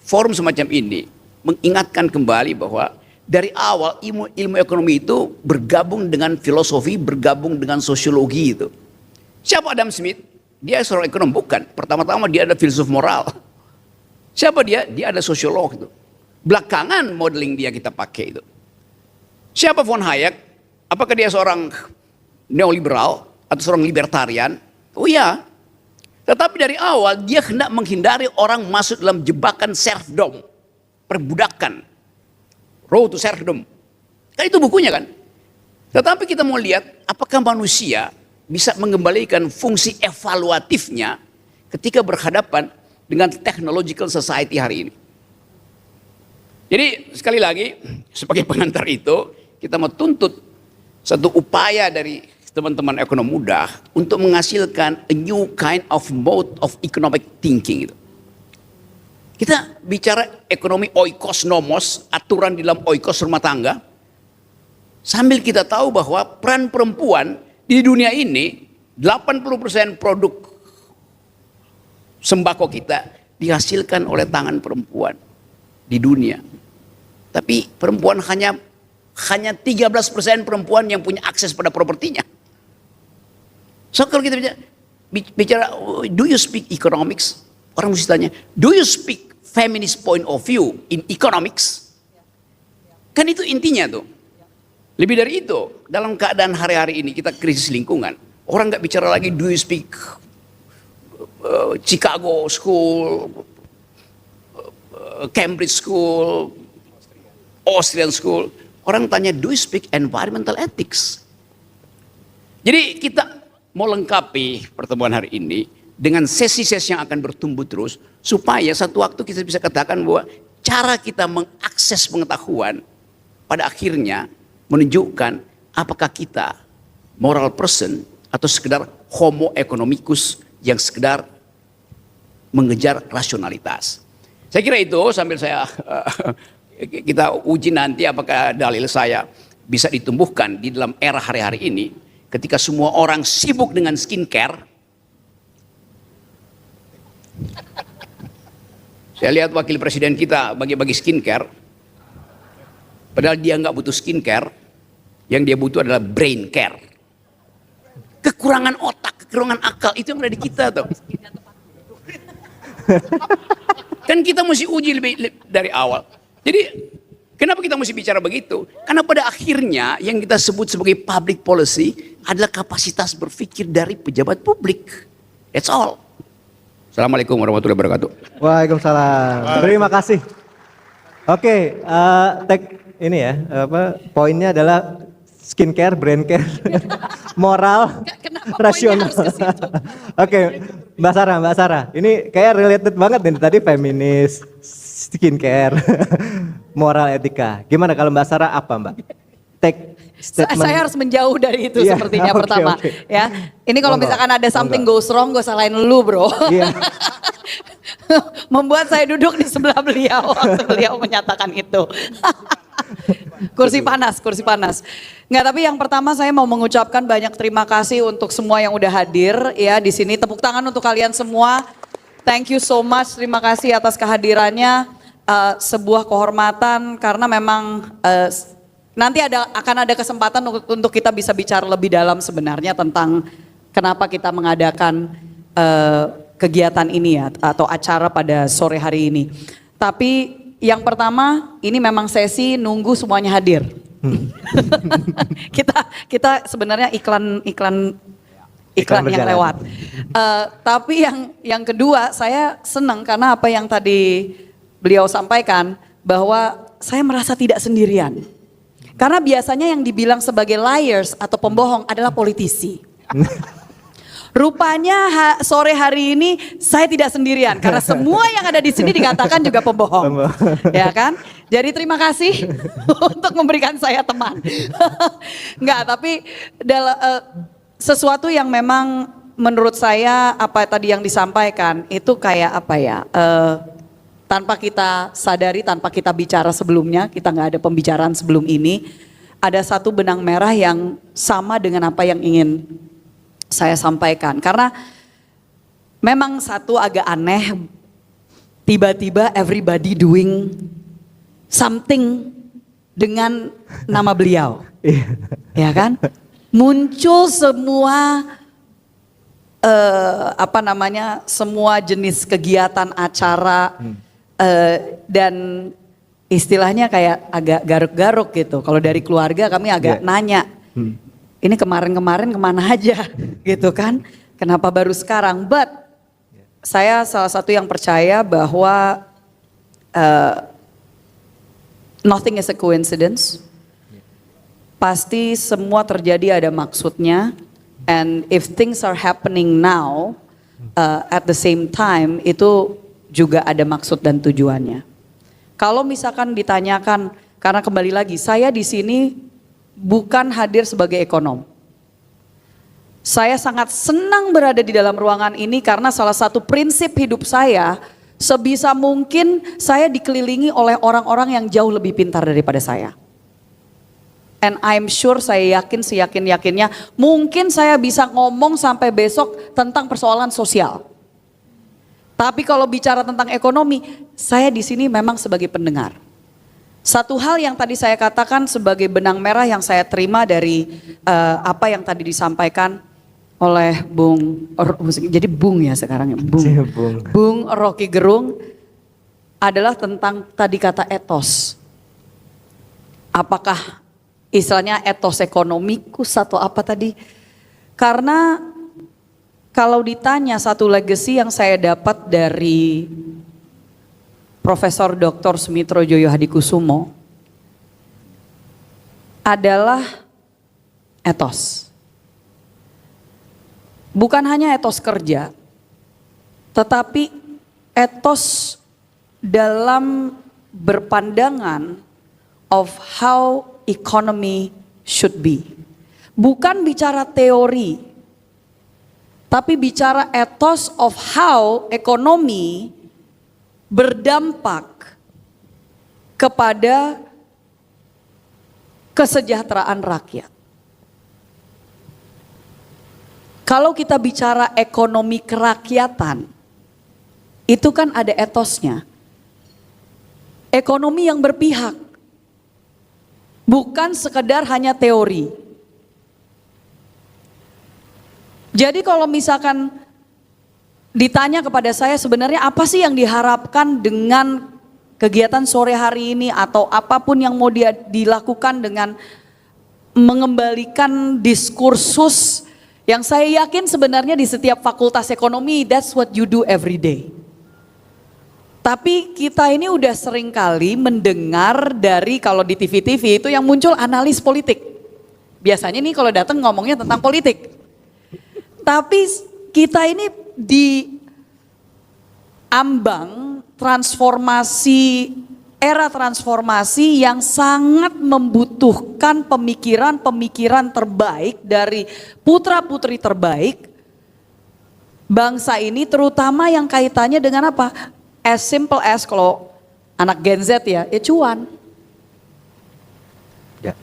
forum semacam ini mengingatkan kembali bahwa dari awal ilmu ekonomi itu bergabung dengan filosofi, bergabung dengan sosiologi itu. Siapa Adam Smith? Dia seorang ekonom, bukan. Pertama-tama dia ada filsuf moral. Siapa dia? Dia ada sosiolog itu. Belakangan modeling dia kita pakai itu. Siapa von Hayek? Apakah dia seorang neoliberal atau seorang libertarian? Oh iya. Tetapi dari awal dia hendak menghindari orang masuk dalam jebakan serfdom, perbudakan, road to serfdom. Kan itu bukunya kan. Tetapi kita mau lihat apakah manusia bisa mengembalikan fungsi evaluatifnya ketika berhadapan dengan technological society hari ini. Jadi sekali lagi sebagai pengantar itu kita mau tuntut satu upaya dari teman-teman ekonom muda untuk menghasilkan a new kind of mode of economic thinking itu. Kita bicara ekonomi oikos nomos, aturan di dalam oikos rumah tangga, sambil kita tahu bahwa peran perempuan di dunia ini 80% produk sembako kita dihasilkan oleh tangan perempuan di dunia. Tapi perempuan hanya 13% perempuan yang punya akses pada propertinya. So kalau kita bicara do you speak economics? Orang mesti tanya, do you speak feminist point of view in economics? Kan itu intinya tuh. Lebih dari itu, dalam keadaan hari-hari ini kita krisis lingkungan, orang nggak bicara lagi do you speak Chicago School, Cambridge School, Austrian School. Orang tanya do you speak environmental ethics? Jadi kita mau lengkapi pertemuan hari ini dengan sesi-sesi yang akan bertumbuh terus, supaya satu waktu kita bisa katakan bahwa cara kita mengakses pengetahuan pada akhirnya menunjukkan apakah kita moral person atau sekedar homo economicus yang sekedar mengejar rasionalitas. Saya kira itu sambil kita uji nanti apakah dalil saya bisa ditumbuhkan di dalam era hari-hari ini ketika semua orang sibuk dengan skincare. Saya lihat wakil presiden kita bagi-bagi skincare, padahal dia nggak butuh skincare, yang dia butuh adalah brain care. Kekurangan otak, kekurangan akal itu yang ada di kita tuh. Kan kita mesti uji lebih dari awal. Jadi kenapa kita mesti bicara begitu? Karena pada akhirnya yang kita sebut sebagai public policy adalah kapasitas berpikir dari pejabat publik. That's all. Assalamualaikum warahmatullahi wabarakatuh. Waalaikumsalam. Terima kasih. Oke, ini ya, poinnya adalah skincare, brain care, moral, rasional. Oke, Mbak Sarah, ini kayak related banget nih tadi feminis, skincare, moral, etika. Gimana kalau Mbak Sarah apa Mbak? Take statement. Saya harus menjauh dari itu sepertinya pertama. Ya, ini kalau misalkan ada something goes wrong, gue salahin lu bro. Iya. Membuat saya duduk di sebelah beliau waktu beliau menyatakan itu. Kursi panas. Nggak, tapi yang pertama saya mau mengucapkan banyak terima kasih untuk semua yang udah hadir ya di sini. Tepuk tangan untuk kalian semua. Thank you so much. Terima kasih atas kehadirannya. Sebuah kehormatan karena memang nanti akan ada kesempatan untuk kita bisa bicara lebih dalam sebenarnya tentang kenapa kita mengadakan kegiatan ini ya atau acara pada sore hari ini. Tapi yang pertama ini memang sesi nunggu semuanya hadir. kita sebenarnya iklan yang lewat. Tapi yang kedua saya senang karena apa yang tadi beliau sampaikan bahwa saya merasa tidak sendirian. Karena biasanya yang dibilang sebagai liars atau pembohong adalah politisi. Rupanya sore hari ini saya tidak sendirian karena semua yang ada di sini dikatakan juga pembohong. Ya kan? Jadi terima kasih untuk memberikan saya teman. Enggak, tapi sesuatu yang memang menurut saya apa tadi yang disampaikan itu kayak apa ya? Tanpa kita sadari, tanpa kita bicara sebelumnya, kita nggak ada pembicaraan sebelum ini, ada satu benang merah yang sama dengan apa yang ingin saya sampaikan. Karena memang satu agak aneh, tiba-tiba everybody doing something dengan nama beliau. Ya kan? Muncul semua semua jenis kegiatan acara dan istilahnya kayak agak garuk-garuk gitu. Kalau dari keluarga kami agak nanya, ini kemarin-kemarin kemana aja gitu kan? Kenapa baru sekarang? But saya salah satu yang percaya bahwa nothing is a coincidence. Pasti semua terjadi ada maksudnya. And if things are happening now, at the same time itu juga ada maksud dan tujuannya. Kalau misalkan ditanyakan, karena kembali lagi saya di sini bukan hadir sebagai ekonom. Saya sangat senang berada di dalam ruangan ini karena salah satu prinsip hidup saya, sebisa mungkin saya dikelilingi oleh orang-orang yang jauh lebih pintar daripada saya. And I'm sure, saya yakin seyakin-yakinnya, mungkin saya bisa ngomong sampai besok tentang persoalan sosial. Tapi kalau bicara tentang ekonomi, saya di sini memang sebagai pendengar. Satu hal yang tadi saya katakan sebagai benang merah yang saya terima dari apa yang tadi disampaikan oleh jadi Bung ya sekarang ya, Bung Rocky Gerung adalah tentang tadi kata etos. Apakah istilahnya etos ekonomikus atau apa tadi. Karena kalau ditanya satu legacy yang saya dapat dari Profesor Dr. Sumitro Joyo Hadikusumo adalah etos. Bukan hanya etos kerja, tetapi etos dalam berpandangan of how economy should be. Bukan bicara teori, tapi bicara ethos of how ekonomi berdampak kepada kesejahteraan rakyat. Kalau kita bicara ekonomi kerakyatan, itu kan ada etosnya. Ekonomi yang berpihak, bukan sekedar hanya teori. Jadi kalau misalkan ditanya kepada saya sebenarnya apa sih yang diharapkan dengan kegiatan sore hari ini atau apapun yang mau dilakukan dengan mengembalikan diskursus yang saya yakin sebenarnya di setiap fakultas ekonomi, that's what you do every day. Tapi kita ini udah sering kali mendengar dari kalau di TV-TV itu yang muncul analis politik. Biasanya nih kalau datang ngomongnya tentang politik. Tapi kita ini di ambang transformasi, era transformasi yang sangat membutuhkan pemikiran-pemikiran terbaik dari putra-putri terbaik bangsa ini, terutama yang kaitannya dengan apa? As simple as kalau anak Gen Z ya cuan. Ya.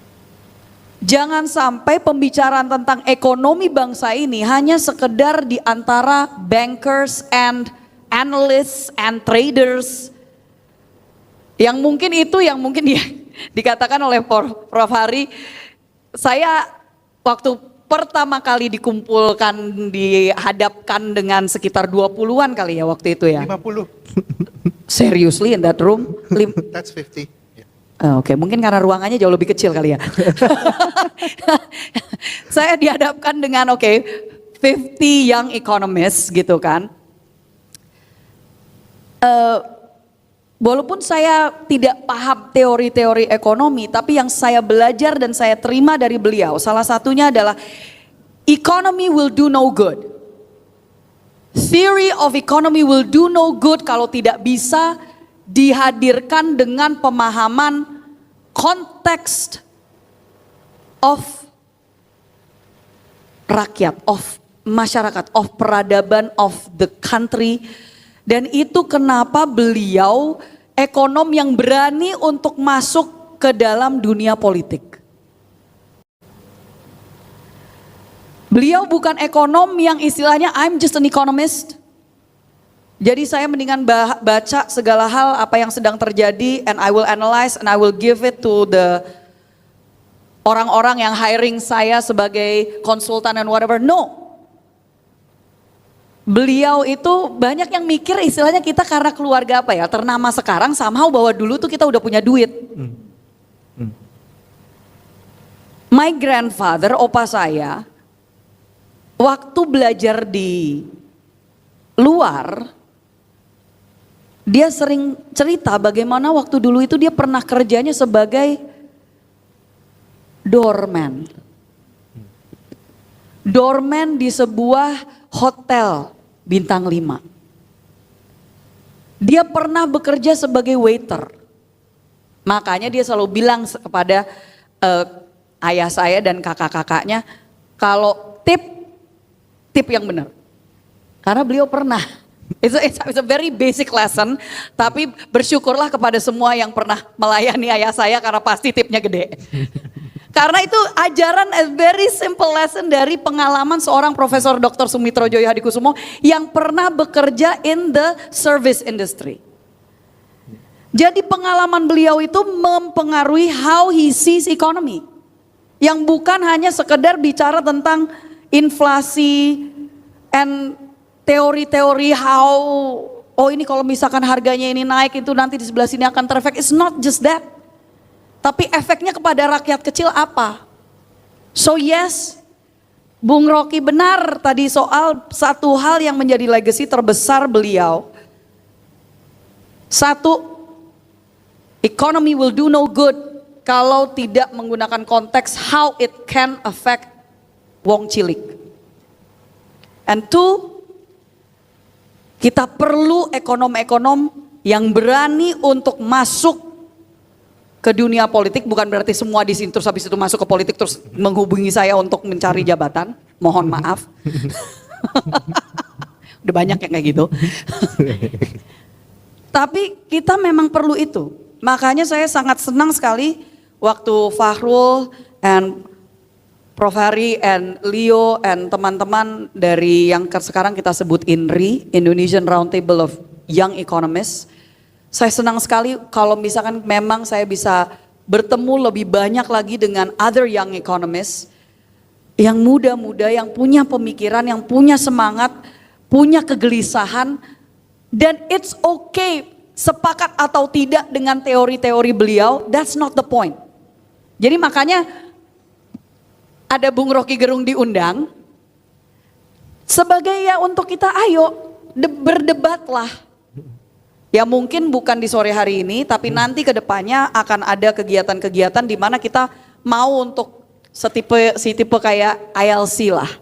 Jangan sampai pembicaraan tentang ekonomi bangsa ini hanya sekedar di antara bankers and analysts and traders. Yang mungkin itu yang mungkin dikatakan oleh Prof. Hari, saya waktu pertama kali dikumpulkan, dihadapkan dengan sekitar 20-an kali ya waktu itu ya. 50. Seriously in that room? That's 50. Oke, mungkin karena ruangannya jauh lebih kecil kali ya. Saya dihadapkan dengan 50 young economists gitu kan. Walaupun saya tidak paham teori-teori ekonomi, tapi yang saya belajar dan saya terima dari beliau, salah satunya adalah economy will do no good. Theory of economy will do no good kalau tidak bisa dihadirkan dengan pemahaman konteks of rakyat, of masyarakat, of peradaban, of the country. Dan itu kenapa beliau ekonom yang berani untuk masuk ke dalam dunia politik. Beliau bukan ekonom yang istilahnya I'm just an economist. Jadi saya mendingan baca segala hal apa yang sedang terjadi and I will analyze and I will give it to the orang-orang yang hiring saya sebagai konsultan and whatever. No. Beliau itu banyak yang mikir istilahnya kita karena keluarga apa ya, ternama sekarang somehow bahwa dulu tuh kita udah punya duit. My grandfather, opa saya, waktu belajar di luar, dia sering cerita bagaimana waktu dulu itu dia pernah kerjanya sebagai doorman. Doorman di sebuah hotel bintang 5. Dia pernah bekerja sebagai waiter. Makanya dia selalu bilang kepada ayah saya dan kakak-kakaknya, kalau tip yang benar. Karena beliau pernah. It's a very basic lesson, tapi bersyukurlah kepada semua yang pernah melayani ayah saya karena pasti tipnya gede. Karena itu ajaran a very simple lesson dari pengalaman seorang Profesor Dr. Sumitro Joyo Hadikusumo yang pernah bekerja in the service industry. Jadi pengalaman beliau itu mempengaruhi how he sees economy. Yang bukan hanya sekedar bicara tentang inflasi and teori-teori how, oh ini kalau misalkan harganya ini naik itu nanti di sebelah sini akan terefek. It's not just that. Tapi efeknya kepada rakyat kecil apa? So yes, Bung Rocky benar tadi soal satu hal yang menjadi legacy terbesar beliau. Satu, economy will do no good kalau tidak menggunakan konteks how it can affect Wong Cilik. And two, kita perlu ekonom-ekonom yang berani untuk masuk ke dunia politik, bukan berarti semua di sini terus habis itu masuk ke politik terus menghubungi saya untuk mencari jabatan. Mohon maaf. Udah banyak yang kayak gitu. Tapi kita memang perlu itu. Makanya saya sangat senang sekali waktu Fahrul and Prof. Hari and Leo and teman-teman dari yang sekarang kita sebut INRI, Indonesian Roundtable of Young Economists. Saya senang sekali kalau misalkan memang saya bisa bertemu lebih banyak lagi dengan other young economists yang muda-muda, yang punya pemikiran, yang punya semangat, punya kegelisahan, dan it's okay sepakat atau tidak dengan teori-teori beliau, that's not the point. Jadi makanya ada Bung Rocky Gerung diundang sebagai ya untuk kita ayo berdebatlah. Ya mungkin bukan di sore hari ini, tapi nanti ke depannya akan ada kegiatan-kegiatan di mana kita mau untuk si tipe kayak ILC lah.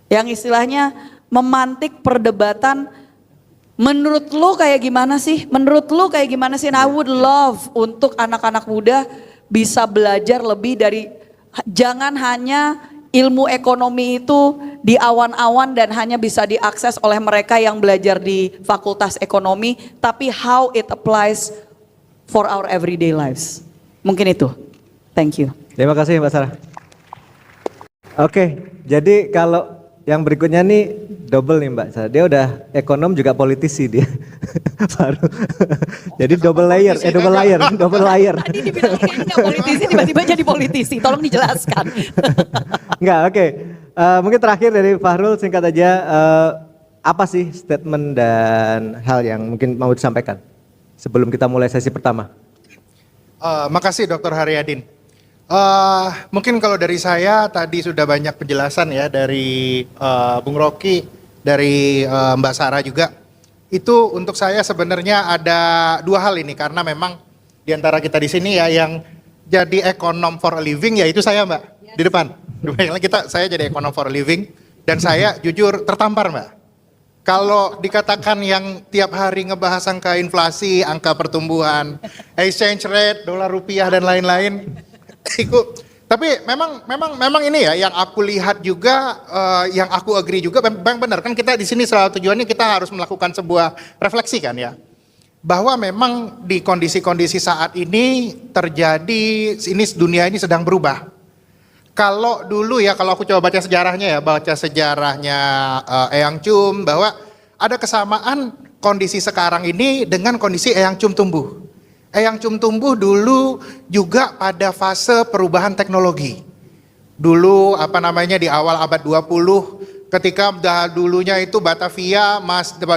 Yang istilahnya memantik perdebatan, menurut lu kayak gimana sih? Menurut lu kayak gimana sih? And I would love untuk anak-anak muda bisa belajar lebih dari, jangan hanya ilmu ekonomi itu di awan-awan dan hanya bisa diakses oleh mereka yang belajar di fakultas ekonomi, tapi how it applies for our everyday lives. Mungkin itu. Thank you. Terima kasih Mbak Sarah. Oke, jadi kalau yang berikutnya nih double nih Mbak Sarah. Dia udah ekonom juga politisi dia. Baru. Jadi double layer. Tadi dibilang kayaknya nggak politisi, tiba-tiba jadi politisi. Tolong dijelaskan. Enggak, oke. Mungkin terakhir dari Fahrul singkat aja, apa sih statement dan hal yang mungkin mau disampaikan sebelum kita mulai sesi pertama? Makasih Dr. Haryadin. Mungkin kalau dari saya tadi sudah banyak penjelasan ya dari Bung Rocky, dari Mbak Sarah juga. Itu untuk saya sebenarnya ada dua hal ini, karena memang di antara kita di sini ya yang jadi ekonom for a living ya itu saya Mbak, di depan. Saya jadi ekonom for a living dan saya jujur tertampar Mbak. Kalau dikatakan yang tiap hari ngebahas angka inflasi, angka pertumbuhan, exchange rate, dolar rupiah dan lain-lain, tapi memang ini ya yang aku lihat juga, yang aku agree juga, bang benar kan kita di sini selalu tujuannya kita harus melakukan sebuah refleksi kan ya, bahwa memang di kondisi-kondisi saat ini terjadi, ini dunia ini sedang berubah. Kalau dulu ya, kalau aku coba baca sejarahnya Eyang Cum, bahwa ada kesamaan kondisi sekarang ini dengan kondisi Eyang Cum tumbuh. Eyang Cum tumbuh dulu juga pada fase perubahan teknologi. Dulu di awal abad 20 ketika dulunya itu Batavia,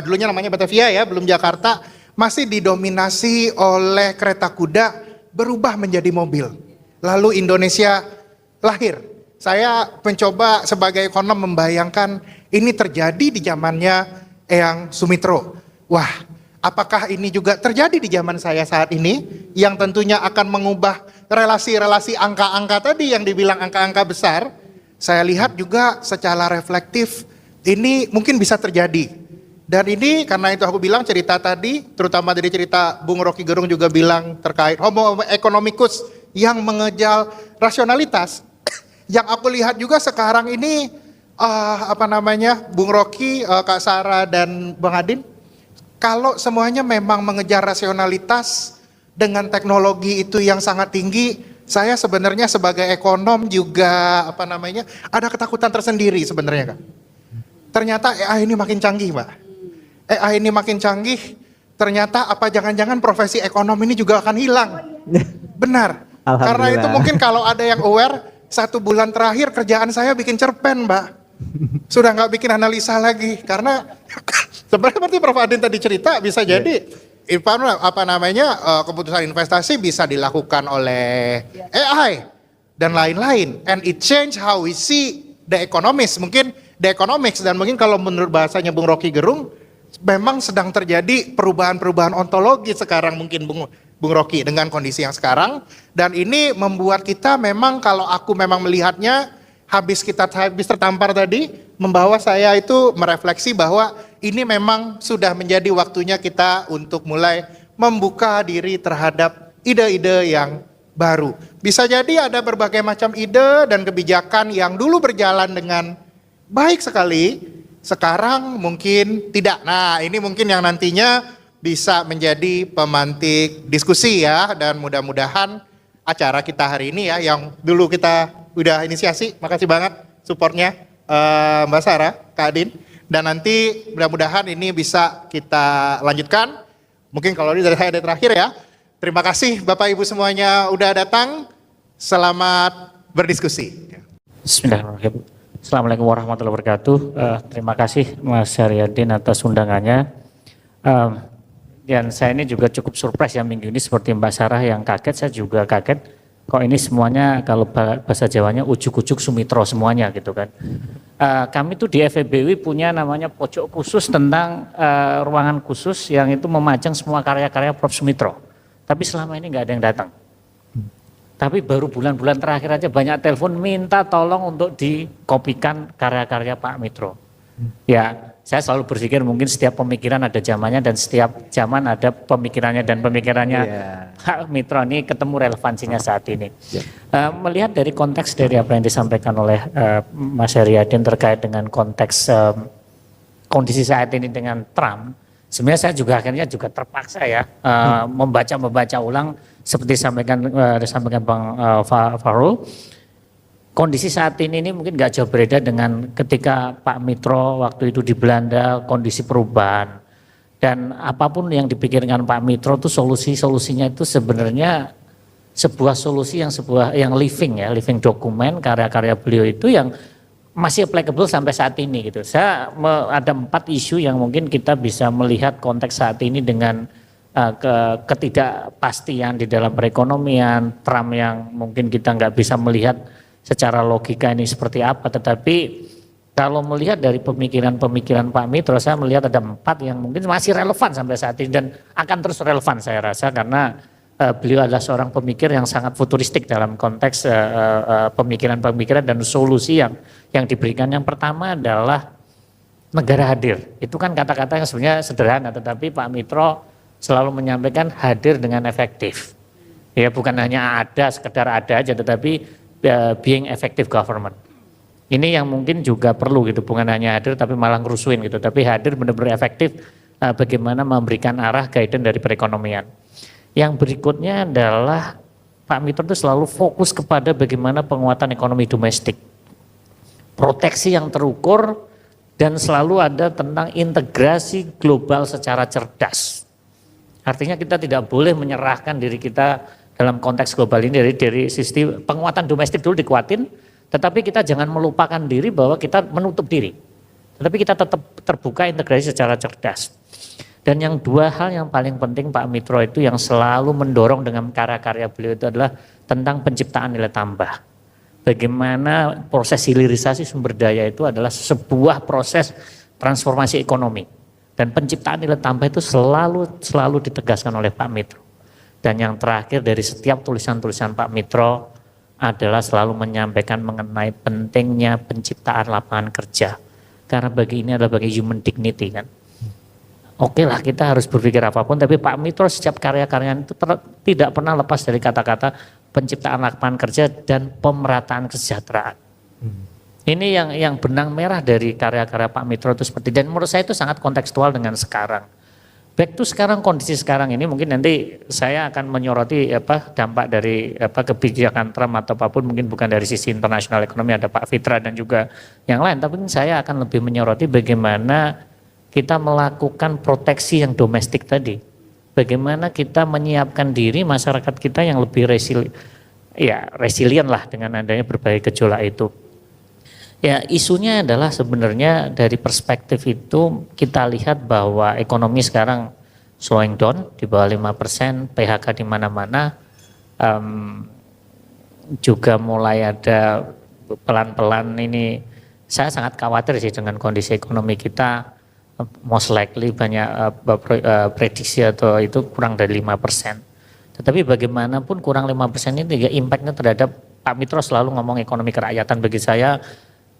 dulunya namanya Batavia ya, belum Jakarta, masih didominasi oleh kereta kuda, berubah menjadi mobil. Lalu Indonesia lahir. Saya mencoba sebagai ekonom membayangkan ini terjadi di zamannya Eyang Sumitro. Wah, apakah ini juga terjadi di zaman saya saat ini, yang tentunya akan mengubah relasi-relasi angka-angka tadi yang dibilang angka-angka besar. Saya lihat juga secara reflektif ini mungkin bisa terjadi. Dan ini karena itu aku bilang cerita tadi, terutama dari cerita Bung Rocky Gerung juga bilang terkait homo economicus yang mengejar rasionalitas. Yang aku lihat juga sekarang ini Bung Rocky, Kak Sarah dan Bang Adin, kalau semuanya memang mengejar rasionalitas dengan teknologi itu yang sangat tinggi, saya sebenarnya sebagai ekonom juga ada ketakutan tersendiri sebenarnya Kak. Ternyata AI ini makin canggih Mbak. AI ini makin canggih, ternyata apa jangan-jangan profesi ekonom ini juga akan hilang. Benar. Karena itu mungkin kalau ada yang aware, 1 bulan terakhir kerjaan saya bikin cerpen Mbak. Sudah nggak bikin analisa lagi, karena sebenarnya seperti Prof. Adin tadi cerita, bisa jadi keputusan investasi bisa dilakukan oleh AI dan lain-lain, and it change how we see the economics. Mungkin the economics, dan mungkin kalau menurut bahasanya Bung Rocky Gerung, memang sedang terjadi perubahan-perubahan ontologi sekarang mungkin Bung Rocky dengan kondisi yang sekarang, dan ini membuat kita memang, kalau aku memang melihatnya habis tertampar tadi, membawa saya itu merefleksi bahwa ini memang sudah menjadi waktunya kita untuk mulai membuka diri terhadap ide-ide yang baru. Bisa jadi ada berbagai macam ide dan kebijakan yang dulu berjalan dengan baik sekali, sekarang mungkin tidak. Nah, ini mungkin yang nantinya bisa menjadi pemantik diskusi ya, dan mudah-mudahan acara kita hari ini ya, yang dulu kita udah inisiasi, makasih banget supportnya Mbak Sarah, Kak Adin, dan nanti mudah-mudahan ini bisa kita lanjutkan. Mungkin kalau ini dari saya terakhir ya. Terima kasih Bapak Ibu semuanya udah datang. Selamat berdiskusi. Bismillahirrahmanirrahim. Assalamualaikum warahmatullahi wabarakatuh. Terima kasih Mas Haryadin atas undangannya. Dan saya ini juga cukup surprise ya minggu ini, seperti Mbak Sarah yang kaget, saya juga kaget. Kok ini semuanya kalau bahasa Jawanya ujuk-ujuk sumitro semuanya gitu kan. Kami tuh di FEBUI punya namanya pojok khusus tentang ruangan khusus yang itu memajang semua karya-karya Prof. Sumitro. Tapi selama ini nggak ada yang datang. Tapi baru bulan-bulan terakhir aja banyak telepon minta tolong untuk dikopikan karya-karya Pak Mitro. Ya, saya selalu berpikir mungkin setiap pemikiran ada zamannya dan setiap zaman ada pemikirannya, dan pemikirannya Pak Mitro ini ketemu relevansinya saat ini. Melihat dari konteks dari apa yang disampaikan oleh Mas Haryadin terkait dengan konteks kondisi saat ini dengan Trump, sebenarnya saya juga akhirnya juga terpaksa ya membaca ulang seperti disampaikan Bang Farul. Kondisi saat ini mungkin nggak jauh berbeda dengan ketika Pak Mitro waktu itu di Belanda, kondisi perubahan. Dan apapun yang dipikirkan Pak Mitro itu solusinya itu sebenarnya sebuah solusi yang living dokumen, karya-karya beliau itu yang masih applicable sampai saat ini gitu. Ada 4 isu yang mungkin kita bisa melihat konteks saat ini dengan ketidakpastian di dalam perekonomian, Trump yang mungkin kita nggak bisa melihat secara logika ini seperti apa, tetapi kalau melihat dari pemikiran Pak Mitro, saya melihat ada 4 yang mungkin masih relevan sampai saat ini dan akan terus relevan saya rasa, karena beliau adalah seorang pemikir yang sangat futuristik dalam konteks pemikiran-pemikiran dan solusi yang diberikan. Yang pertama adalah negara hadir. Itu kan kata-kata yang sebenarnya sederhana, tetapi Pak Mitro selalu menyampaikan hadir dengan efektif. Ya, bukan hanya ada, sekedar ada aja, tetapi being effective government. Ini yang mungkin juga perlu gitu, bukan hanya hadir tapi malah ngerusuin gitu, tapi hadir benar-benar efektif bagaimana memberikan arah guidance dari perekonomian. Yang berikutnya adalah Pak Mitro itu selalu fokus kepada bagaimana penguatan ekonomi domestik, proteksi yang terukur, dan selalu ada tentang integrasi global secara cerdas. Artinya kita tidak boleh menyerahkan diri kita dalam konteks global ini dari sistem penguatan domestik dulu dikuatin, tetapi kita jangan melupakan diri bahwa kita menutup diri. Tetapi kita tetap terbuka, integrasi secara cerdas. Dan yang 2 hal yang paling penting Pak Mitro itu yang selalu mendorong dengan karya-karya beliau itu adalah tentang penciptaan nilai tambah. Bagaimana proses hilirisasi sumber daya itu adalah sebuah proses transformasi ekonomi. Dan penciptaan nilai tambah itu selalu ditegaskan oleh Pak Mitro. Dan yang terakhir dari setiap tulisan-tulisan Pak Mitro adalah selalu menyampaikan mengenai pentingnya penciptaan lapangan kerja. Karena bagi ini adalah bagi human dignity kan. Oke lah, kita harus berpikir apapun, tapi Pak Mitro setiap karya-karyanya itu tidak pernah lepas dari kata-kata penciptaan lapangan kerja dan pemerataan kesejahteraan. Ini yang benang merah dari karya-karya Pak Mitro itu seperti, dan menurut saya itu sangat kontekstual dengan sekarang. Back to sekarang, kondisi sekarang ini mungkin nanti saya akan menyoroti dampak dari kebijakan Trump atau apapun, mungkin bukan dari sisi internasional ekonomi, ada Pak Fitra dan juga yang lain, tapi saya akan lebih menyoroti bagaimana kita melakukan proteksi yang domestik tadi. Bagaimana kita menyiapkan diri masyarakat kita yang lebih resilient lah dengan adanya berbagai gejolak itu. Ya, isunya adalah sebenarnya dari perspektif itu kita lihat bahwa ekonomi sekarang slowing down di bawah 5%, PHK di mana-mana, juga mulai ada pelan-pelan ini. Saya sangat khawatir sih dengan kondisi ekonomi kita, most likely banyak prediksi atau itu kurang dari 5%. Tetapi bagaimanapun kurang 5% ini juga impactnya terhadap, Pak Mitro selalu ngomong ekonomi kerakyatan. Bagi saya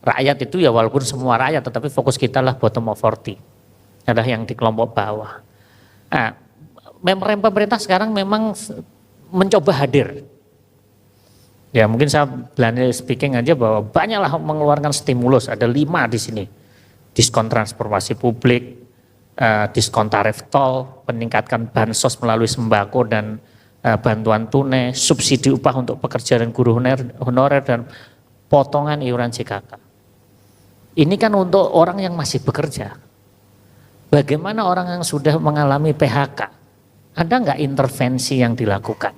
rakyat itu ya walaupun semua rakyat, tetapi fokus kita lah bottom of 40, adalah yang di kelompok bawah. Nah, pemerintah sekarang memang mencoba hadir. Ya mungkin saya belanja speaking aja bahwa banyaklah mengeluarkan stimulus, ada 5 di sini. Diskon transportasi publik, diskon tarif tol, peningkatkan bansos melalui sembako dan bantuan tunai, subsidi upah untuk pekerja dan guru honorer, dan potongan iuran JKK. Ini kan untuk orang yang masih bekerja. Bagaimana orang yang sudah mengalami PHK? Ada nggak intervensi yang dilakukan?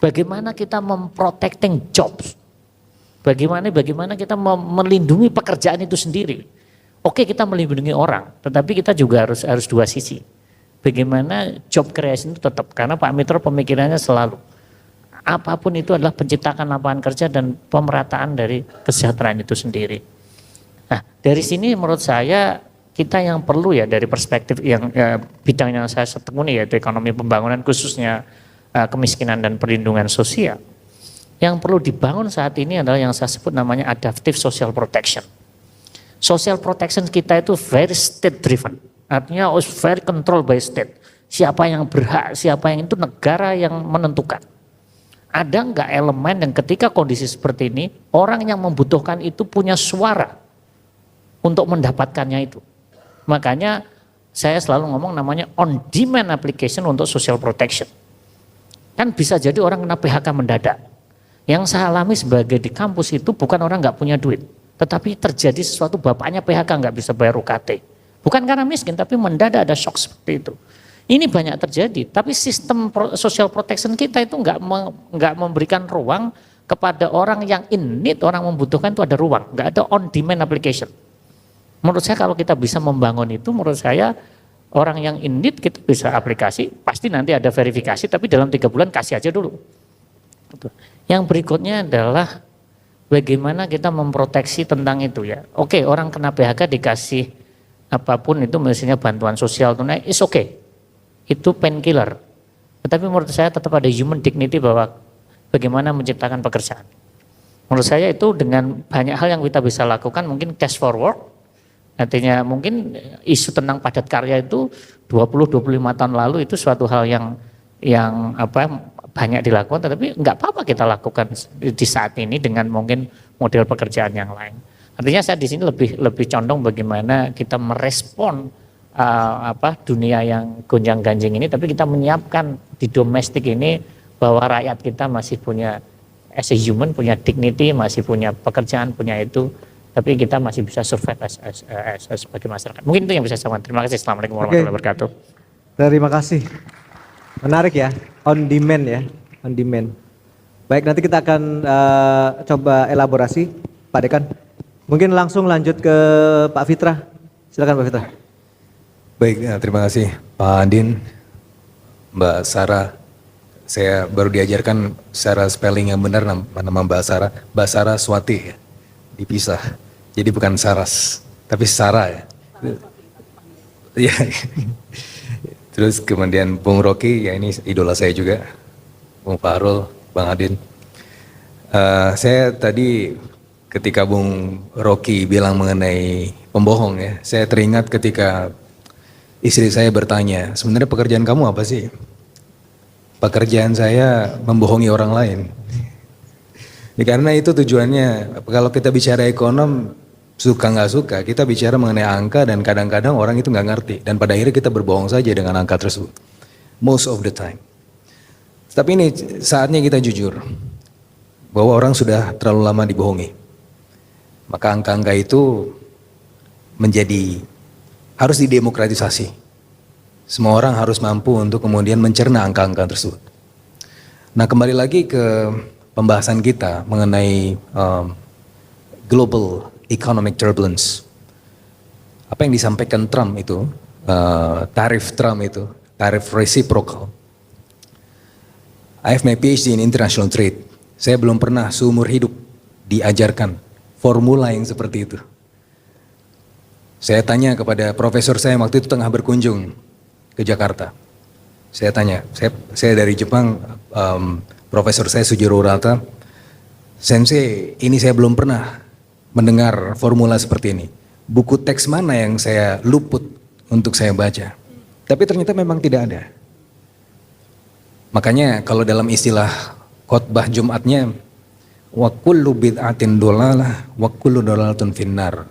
Bagaimana kita memprotecting jobs? Bagaimana kita melindungi pekerjaan itu sendiri? Oke, kita melindungi orang, tetapi kita juga harus dua sisi. Bagaimana job creation itu tetap, karena Pak Mitro pemikirannya selalu apapun itu adalah penciptakan lapangan kerja dan pemerataan dari kesejahteraan itu sendiri. Nah, dari sini menurut saya kita yang perlu ya dari perspektif yang bidang yang saya tekuni yaitu ekonomi pembangunan, khususnya kemiskinan dan perlindungan sosial. Yang perlu dibangun saat ini adalah yang saya sebut namanya adaptive social protection. Social protection kita itu very state driven, artinya very controlled by state. Siapa yang berhak, siapa yang itu negara yang menentukan. Ada enggak elemen yang ketika kondisi seperti ini, orang yang membutuhkan itu punya suara untuk mendapatkannya itu. Makanya saya selalu ngomong namanya on demand application untuk social protection. Kan bisa jadi orang kena PHK mendadak. Yang saya alami sebagai di kampus itu bukan orang nggak punya duit, tetapi terjadi sesuatu bapaknya PHK nggak bisa bayar UKT. Bukan karena miskin, tapi mendadak ada shock seperti itu. Ini banyak terjadi, tapi sistem social protection kita itu nggak memberikan ruang kepada orang yang in need, orang membutuhkan itu ada ruang, nggak ada on demand application. Menurut saya kalau kita bisa membangun itu, menurut saya orang yang in need kita bisa aplikasi, pasti nanti ada verifikasi, tapi dalam 3 bulan kasih aja dulu. Yang berikutnya adalah bagaimana kita memproteksi tentang itu ya. Oke, orang kena PHK dikasih apapun itu, misalnya bantuan sosial tunai, is okay. Itu painkiller. Tetapi menurut saya tetap ada human dignity bahwa bagaimana menciptakan pekerjaan. Menurut saya itu dengan banyak hal yang kita bisa lakukan, mungkin cash for work. Artinya mungkin isu tentang padat karya itu 20-25 tahun lalu itu suatu hal yang banyak dilakukan, tetapi nggak apa-apa kita lakukan di saat ini dengan mungkin model pekerjaan yang lain. Artinya saya di sini lebih condong bagaimana kita merespon dunia yang gonjang-ganjing ini, tapi kita menyiapkan di domestik ini bahwa rakyat kita masih punya as a human, punya dignity, masih punya pekerjaan, punya itu. Tapi kita masih bisa survive sebagai masyarakat. Mungkin itu yang bisa saya sampaikan. Terima kasih. Assalamualaikum warahmatullahi wabarakatuh. Terima kasih. Menarik ya, on demand ya, on demand. Baik, nanti kita akan coba elaborasi, Pak Dekan. Mungkin langsung lanjut ke Pak Fitra. Silakan Pak Fitra. Baik, terima kasih Pak Andin, Mbak Sarah. Saya baru diajarkan secara spelling yang benar nama Mbak Sarah Swati ya. Dipisah, jadi bukan Saras, tapi Sarah ya. Iya. Terus kemudian Bung Rocky, ya ini idola saya juga, Bung Fahrul, Bang Adin. Saya tadi ketika Bung Rocky bilang mengenai pembohong ya, saya teringat ketika istri saya bertanya, sebenarnya pekerjaan kamu apa sih? Pekerjaan saya membohongi orang lain. Karena itu tujuannya, kalau kita bicara ekonom, suka nggak suka, kita bicara mengenai angka dan kadang-kadang orang itu nggak ngerti. Dan pada akhirnya kita berbohong saja dengan angka tersebut. Most of the time. Tapi ini saatnya kita jujur, bahwa orang sudah terlalu lama dibohongi. Maka angka-angka itu harus didemokratisasi. Semua orang harus mampu untuk kemudian mencerna angka-angka tersebut. Nah kembali lagi ke pembahasan kita mengenai global economic turbulence. Apa yang disampaikan Trump itu, tarif Trump itu, tarif reciprocal. I have my PhD in international trade. Saya belum pernah seumur hidup diajarkan formula yang seperti itu. Saya tanya kepada profesor saya waktu itu tengah berkunjung ke Jakarta. Saya tanya, saya dari Jepang, profesor saya Sujiro Urata, Sensei, ini saya belum pernah mendengar formula seperti ini. Buku teks mana yang saya luput untuk saya baca? Tapi ternyata memang tidak ada. Makanya kalau dalam istilah khotbah Jumatnya, wa kullu bid'atin dolalah wa kullu dolalatun finnar.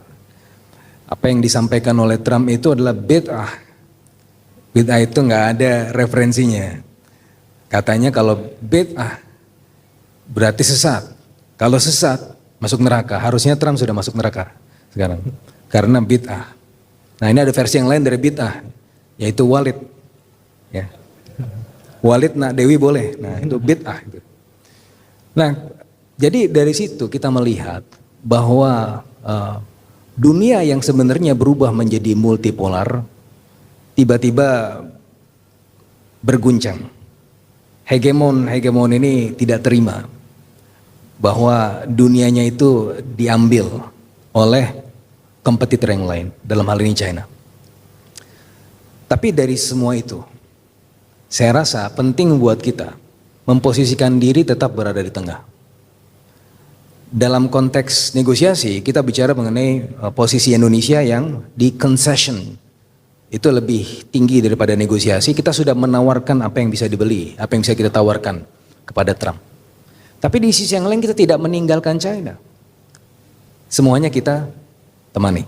Apa yang disampaikan oleh Trump itu adalah bid'ah. Bid'ah itu nggak ada referensinya. Katanya kalau bid'ah berarti sesat. Kalau sesat masuk neraka. Harusnya Trump sudah masuk neraka sekarang. Karena bid'ah. Nah ini ada versi yang lain dari bid'ah, yaitu walid. Ya. Walid nak Dewi boleh. Nah itu bid'ah. Nah jadi dari situ kita melihat bahwa dunia yang sebenarnya berubah menjadi multipolar tiba-tiba berguncang. Hegemon ini tidak terima bahwa dunianya itu diambil oleh kompetitor yang lain, dalam hal ini China. Tapi dari semua itu, saya rasa penting buat kita memposisikan diri tetap berada di tengah. Dalam konteks negosiasi, kita bicara mengenai posisi Indonesia yang di concession. Itu lebih tinggi daripada negosiasi. Kita sudah menawarkan apa yang bisa dibeli, apa yang bisa kita tawarkan kepada Trump. Tapi di sisi yang lain kita tidak meninggalkan China. Semuanya kita temani.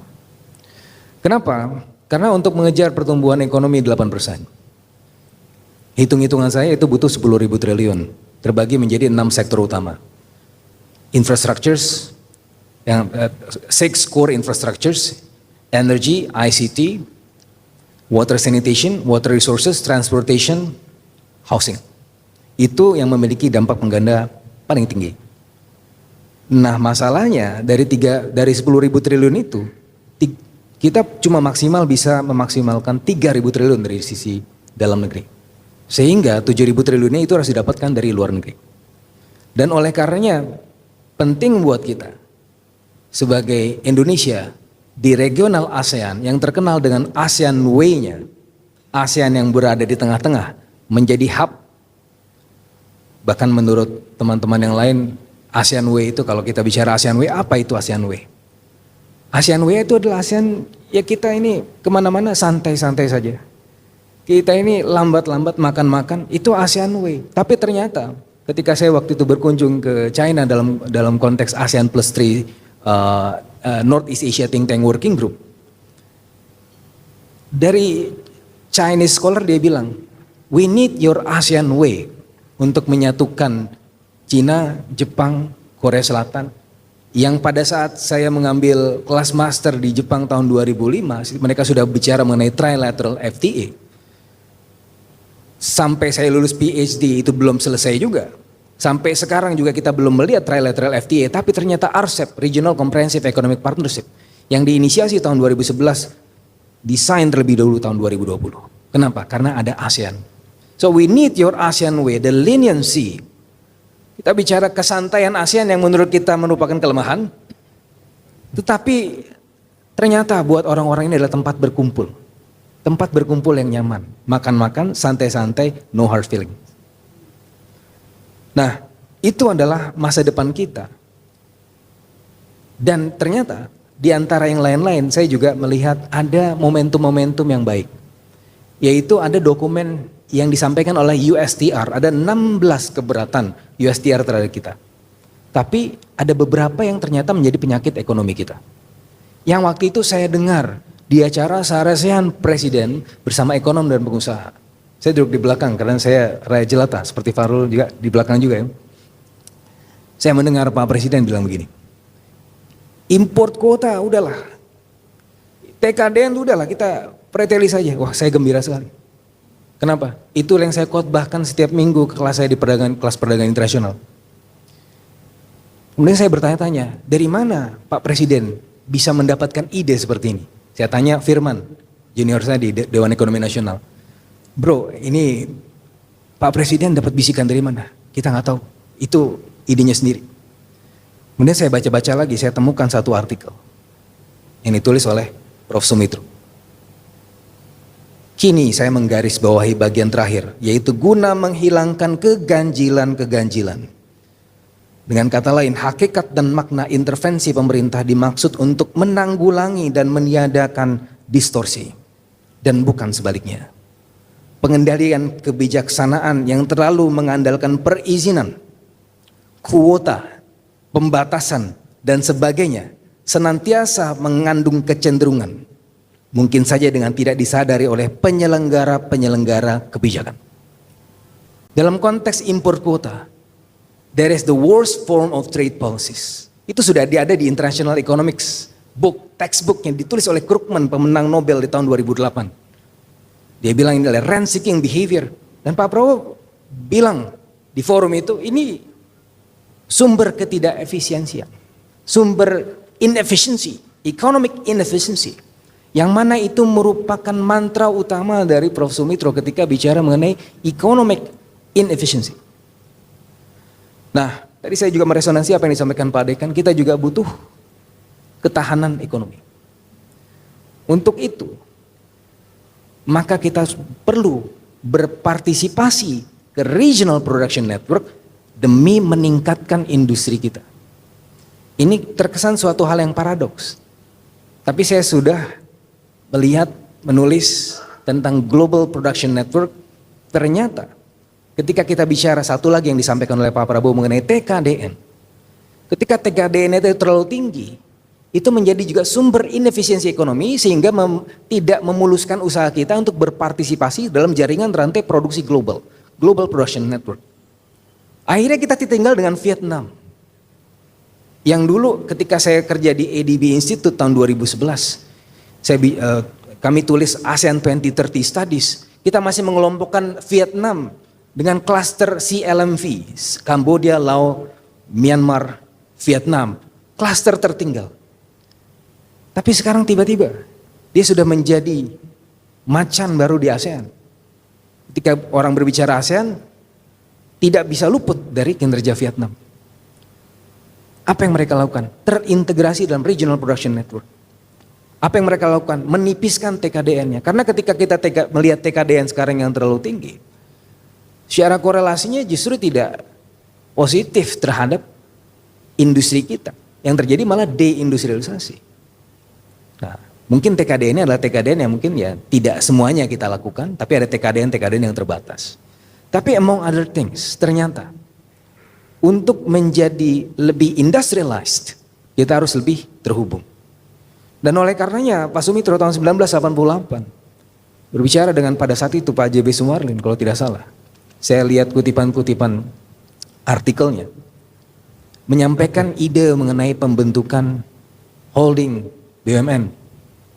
Kenapa? Karena untuk mengejar pertumbuhan ekonomi 8%. Hitung-hitungan saya itu butuh 10.000 triliun. Terbagi menjadi 6 sektor utama. Infrastructures, yang 6 core infrastructures, energy, ICT, water sanitation, water resources, transportation, housing. Itu yang memiliki dampak pengganda paling tinggi. Nah masalahnya dari 10.000 triliun itu, kita cuma bisa memaksimalkan 3.000 triliun dari sisi dalam negeri. Sehingga 7.000 triliunnya itu harus didapatkan dari luar negeri. Dan oleh karenanya penting buat kita sebagai Indonesia di regional ASEAN yang terkenal dengan ASEAN Way-nya, ASEAN yang berada di tengah-tengah menjadi hub. Bahkan menurut teman-teman yang lain, ASEAN Way itu kalau kita bicara ASEAN Way, apa itu ASEAN Way? ASEAN Way itu adalah ASEAN, ya kita ini kemana-mana santai-santai saja. Kita ini lambat-lambat makan-makan, itu ASEAN Way. Tapi ternyata ketika saya waktu itu berkunjung ke China dalam konteks ASEAN Plus 3 Northeast Asia Think Tank Working Group, dari Chinese scholar dia bilang, we need your ASEAN Way untuk menyatukan Cina, Jepang, Korea Selatan. Yang pada saat saya mengambil kelas master di Jepang tahun 2005, mereka sudah bicara mengenai trilateral FTA. Sampai saya lulus PhD itu belum selesai juga. Sampai sekarang juga kita belum melihat trilateral FTA, tapi ternyata RCEP, Regional Comprehensive Economic Partnership, yang diinisiasi tahun 2011, desain terlebih dahulu tahun 2020. Kenapa? Karena ada ASEAN. So we need your ASEAN Way, the leniency. Kita bicara kesantaian ASEAN yang menurut kita merupakan kelemahan, tetapi ternyata buat orang-orang ini adalah tempat berkumpul. Tempat berkumpul yang nyaman, makan-makan, santai-santai, no hard feeling. Nah, itu adalah masa depan kita. Dan ternyata di antara yang lain-lain saya juga melihat ada momentum-momentum yang baik. Yaitu ada dokumen yang disampaikan oleh USTR, ada 16 keberatan USTR terhadap kita. Tapi ada beberapa yang ternyata menjadi penyakit ekonomi kita. Yang waktu itu saya dengar di acara Sarasehan Presiden bersama ekonom dan pengusaha. Saya duduk di belakang karena saya rakyat jelata seperti Farul juga di belakang juga ya. Saya mendengar Pak Presiden bilang begini, import kuota udahlah, TKDN udahlah kita preteli saja. Wah saya gembira sekali. Kenapa? Itu yang saya khotbahkan setiap minggu ke kelas saya di kelas perdagangan internasional. Kemudian saya bertanya-tanya, dari mana Pak Presiden bisa mendapatkan ide seperti ini? Saya tanya Firman, junior saya di Dewan Ekonomi Nasional. Bro, ini Pak Presiden dapat bisikan dari mana? Kita nggak tahu. Itu idenya sendiri. Kemudian saya baca-baca lagi, saya temukan satu artikel yang ditulis oleh Prof. Sumitro. Kini saya menggarisbawahi bagian terakhir, yaitu guna menghilangkan keganjilan-keganjilan. Dengan kata lain, hakikat dan makna intervensi pemerintah dimaksud untuk menanggulangi dan meniadakan distorsi, dan bukan sebaliknya. Pengendalian kebijaksanaan yang terlalu mengandalkan perizinan, kuota, pembatasan, dan sebagainya senantiasa mengandung kecenderungan, mungkin saja dengan tidak disadari oleh penyelenggara-penyelenggara kebijakan. Dalam konteks impor kuota, there is the worst form of trade policies. Itu sudah ada di International Economics book, textbook yang ditulis oleh Krugman, pemenang Nobel di tahun 2008. Dia bilang ini adalah rent-seeking behavior. Dan Pak Prabowo bilang di forum itu, ini sumber ketidakefisiensian, sumber inefficiency, economic inefficiency. Yang mana itu merupakan mantra utama dari Prof. Sumitro ketika bicara mengenai economic inefficiency. Nah, tadi saya juga meresonansi apa yang disampaikan Pak Dekan, kita juga butuh ketahanan ekonomi. Untuk itu, maka kita perlu berpartisipasi ke regional production network demi meningkatkan industri kita. Ini terkesan suatu hal yang paradoks. Tapi saya sudah melihat, menulis tentang global production network, ternyata ketika kita bicara satu lagi yang disampaikan oleh Pak Prabowo mengenai TKDN. Ketika TKDN itu terlalu tinggi, itu menjadi juga sumber inefisiensi ekonomi sehingga tidak memuluskan usaha kita untuk berpartisipasi dalam jaringan rantai produksi global, global production network. Akhirnya kita ditinggal dengan Vietnam. Yang dulu ketika saya kerja di ADB Institute tahun 2011, kami tulis ASEAN 2030 Studies, kita masih mengelompokkan Vietnam dengan klaster CLMV, Kamboja, Laos, Myanmar, Vietnam, klaster tertinggal. Tapi sekarang tiba-tiba dia sudah menjadi macan baru di ASEAN. Ketika orang berbicara ASEAN, tidak bisa luput dari kinerja Vietnam. Apa yang mereka lakukan? Terintegrasi dalam regional production network. Apa yang mereka lakukan? Menipiskan TKDN-nya. Karena ketika kita melihat TKDN sekarang yang terlalu tinggi, secara korelasinya justru tidak positif terhadap industri kita. Yang terjadi malah deindustrialisasi. Nah, mungkin TKDN-nya adalah TKDN yang mungkin ya tidak semuanya kita lakukan, tapi ada TKDN yang terbatas. Tapi among other things, ternyata untuk menjadi lebih industrialized, kita harus lebih terhubung. Dan oleh karenanya Pak Sumitro tahun 1988 berbicara dengan pada saat itu Pak JB Sumarlin kalau tidak salah. Saya lihat kutipan-kutipan artikelnya. Menyampaikan ide mengenai pembentukan holding BUMN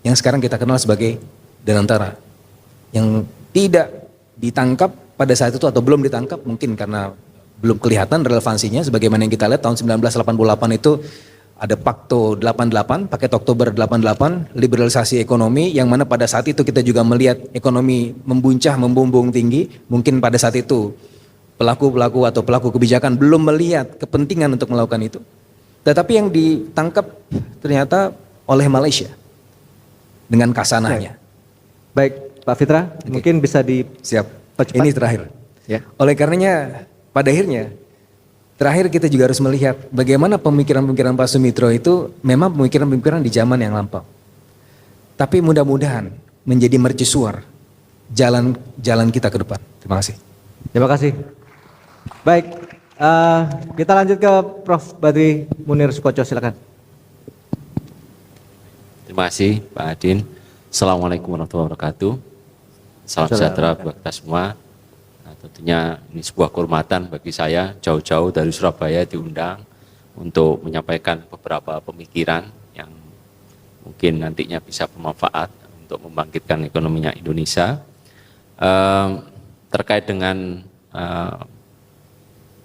yang sekarang kita kenal sebagai Danantara. Yang tidak ditangkap pada saat itu atau belum ditangkap mungkin karena belum kelihatan relevansinya sebagaimana yang kita lihat tahun 1988 itu ada Pakto 88, Paket Oktober 88, liberalisasi ekonomi yang mana pada saat itu kita juga melihat ekonomi membuncah, membumbung tinggi. Mungkin pada saat itu pelaku-pelaku atau pelaku kebijakan belum melihat kepentingan untuk melakukan itu. Tetapi yang ditangkap ternyata oleh Malaysia dengan kasanahnya. Baik, Pak Fitra, mungkin bisa Siap. dipercepat. Ini terakhir. Ya. Oleh karenanya pada akhirnya terakhir kita juga harus melihat bagaimana pemikiran-pemikiran Pak Sumitro itu memang pemikiran-pemikiran di zaman yang lampau. Tapi mudah-mudahan menjadi mercusuar jalan kita ke depan. Terima kasih. Terima kasih. Baik, kita lanjut ke Prof. Badri Munir Sukoco, silakan. Terima kasih Pak Adin. Assalamualaikum warahmatullahi wabarakatuh. Salam sejahtera buat kita semua. Nah, tentunya ini sebuah kehormatan bagi saya jauh-jauh dari Surabaya diundang untuk menyampaikan beberapa pemikiran yang mungkin nantinya bisa bermanfaat untuk membangkitkan ekonominya Indonesia. Terkait dengan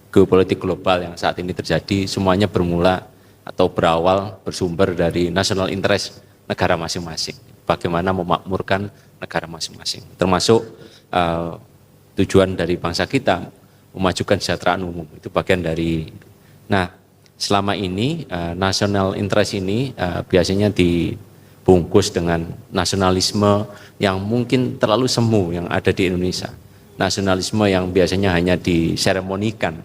geopolitik global yang saat ini terjadi, semuanya bermula atau berawal bersumber dari national interest negara masing-masing. bagaimana memakmurkan negara masing-masing. Termasuk tujuan dari bangsa kita memajukan kesejahteraan umum, itu bagian dari. Nah, selama ini national interest ini biasanya dibungkus dengan nasionalisme yang mungkin terlalu semu yang ada di Indonesia. Nasionalisme yang biasanya hanya diseremonikan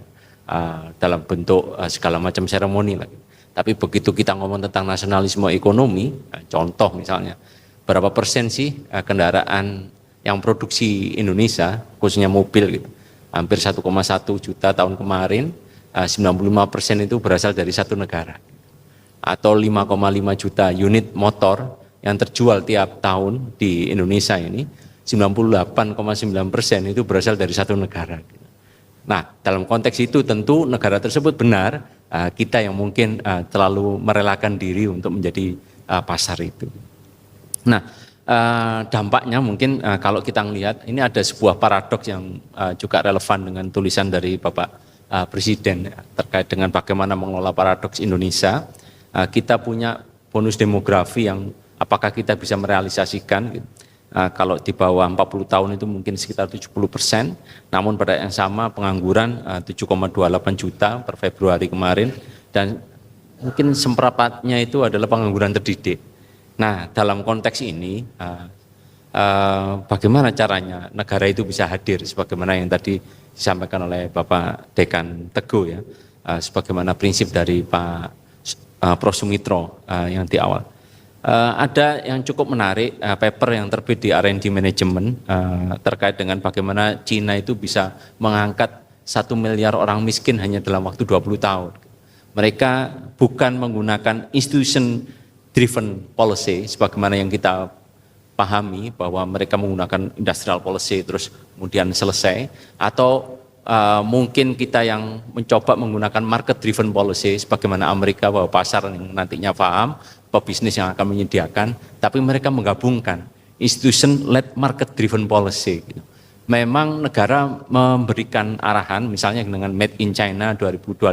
dalam bentuk segala macam seremoni lagi. Tapi begitu kita ngomong tentang nasionalisme ekonomi, contoh misalnya, berapa persen sih kendaraan yang produksi Indonesia, khususnya mobil gitu, hampir 1,1 juta tahun kemarin, 95% itu berasal dari satu negara. Atau 5,5 juta unit motor yang terjual tiap tahun di Indonesia ini, 98,9% itu berasal dari satu negara. Nah, dalam konteks itu tentu negara tersebut benar, kita yang mungkin terlalu merelakan diri untuk menjadi pasar itu. Nah, dampaknya mungkin kalau kita melihat ini ada sebuah paradoks yang juga relevan dengan tulisan dari Bapak Presiden terkait dengan bagaimana mengelola paradoks Indonesia. Kita punya bonus demografi yang apakah kita bisa merealisasikan gitu. Kalau di bawah 40 tahun itu mungkin sekitar 70%, namun pada yang sama pengangguran 7,28 juta per Februari kemarin, dan mungkin seperempatnya itu adalah pengangguran terdidik. Nah, dalam konteks ini, bagaimana caranya negara itu bisa hadir, sebagaimana yang tadi disampaikan oleh Bapak Dekan Teguh ya, sebagaimana prinsip dari Pak Prof. Sumitro yang di awal. Ada yang cukup menarik, paper yang terbit di R&D Management terkait dengan bagaimana Cina itu bisa mengangkat 1 miliar orang miskin hanya dalam waktu 20 tahun. Mereka bukan menggunakan institution driven policy sebagaimana yang kita pahami bahwa mereka menggunakan industrial policy terus kemudian selesai, atau mungkin kita yang mencoba menggunakan market driven policy sebagaimana Amerika bahwa pasar yang nantinya paham, pebisnis yang akan menyediakan, tapi mereka menggabungkan institution led market driven policy. Memang negara memberikan arahan, misalnya dengan Made in China 2025,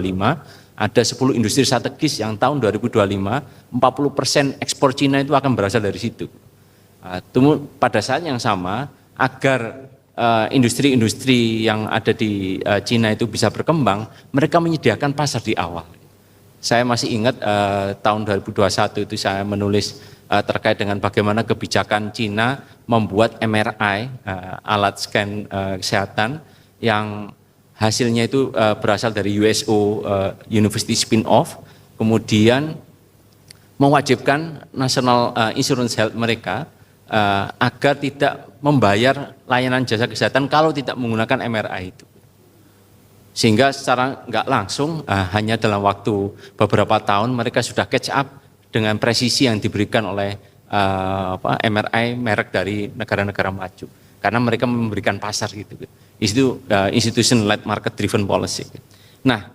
ada 10 industri strategis yang tahun 2025, 40% ekspor Cina itu akan berasal dari situ. Pada saat yang sama, agar industri-industri yang ada di Cina itu bisa berkembang, mereka menyediakan pasar di awal. Saya masih ingat tahun 2021 itu saya menulis terkait dengan bagaimana kebijakan Cina membuat MRI, alat scan kesehatan yang hasilnya itu berasal dari USO University spin-off, kemudian mewajibkan National Insurance Health mereka agar tidak membayar layanan jasa kesehatan kalau tidak menggunakan MRI itu. Sehingga secara nggak langsung hanya dalam waktu beberapa tahun mereka sudah catch up dengan presisi yang diberikan oleh MRI merek dari negara-negara maju, karena mereka memberikan pasar gitu. Itu institution led market driven policy. Nah,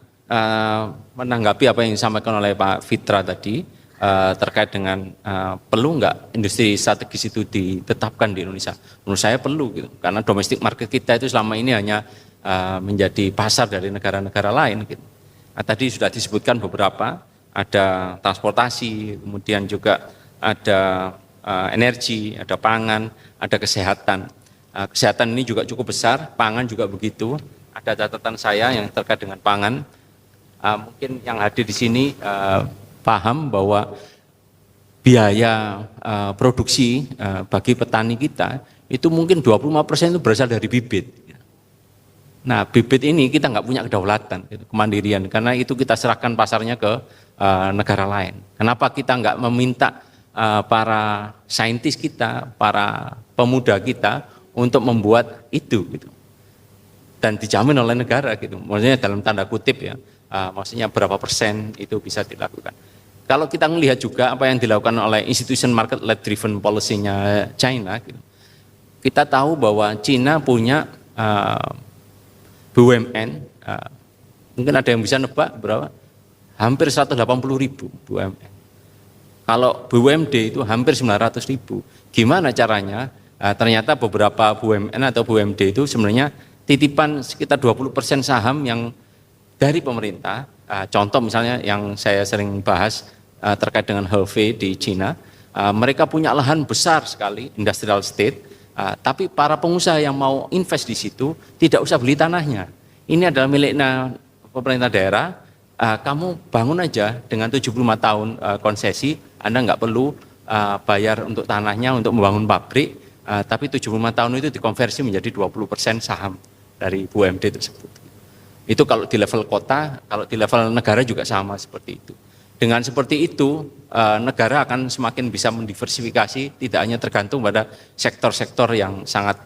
menanggapi apa yang disampaikan oleh Pak Fitra tadi terkait dengan perlu nggak industri strategis itu ditetapkan di Indonesia? Menurut saya perlu gitu, karena domestic market kita itu selama ini hanya menjadi pasar dari negara-negara lain gitu. Nah, tadi sudah disebutkan beberapa, ada transportasi, kemudian juga ada energi, ada pangan, ada kesehatan. Kesehatan ini juga cukup besar, pangan juga begitu. Ada catatan saya yang terkait dengan pangan. Mungkin yang hadir di sini paham bahwa biaya produksi bagi petani kita itu mungkin 25% itu berasal dari bibit. Nah, bibit ini kita nggak punya kedaulatan, kemandirian, karena itu kita serahkan pasarnya ke negara lain. Kenapa kita nggak meminta para saintis kita, para pemuda kita untuk membuat itu, gitu, dan dijamin oleh negara, gitu. Maksudnya dalam tanda kutip ya, maksudnya berapa persen itu bisa dilakukan. Kalau kita melihat juga apa yang dilakukan oleh institution market led driven policy-nya China, gitu, kita tahu bahwa China punya BUMN, mungkin ada yang bisa nebak berapa? Hampir 180.000 BUMN. Kalau BUMD itu hampir 900.000. Gimana caranya? Ternyata beberapa BUMN atau BUMD itu sebenarnya titipan sekitar 20% saham yang dari pemerintah. Contoh misalnya yang saya sering bahas terkait dengan Hefei di Cina, mereka punya lahan besar sekali, industrial estate, tapi para pengusaha yang mau invest di situ tidak usah beli tanahnya. Ini adalah miliknya pemerintah daerah, kamu bangun aja dengan 75 tahun konsesi, Anda nggak perlu bayar untuk tanahnya untuk membangun pabrik, tapi 75 tahun itu dikonversi menjadi 20% saham dari BUMD tersebut. Itu kalau di level kota, kalau di level negara juga sama seperti itu. Dengan seperti itu, negara akan semakin bisa mendiversifikasi, tidak hanya tergantung pada sektor-sektor yang sangat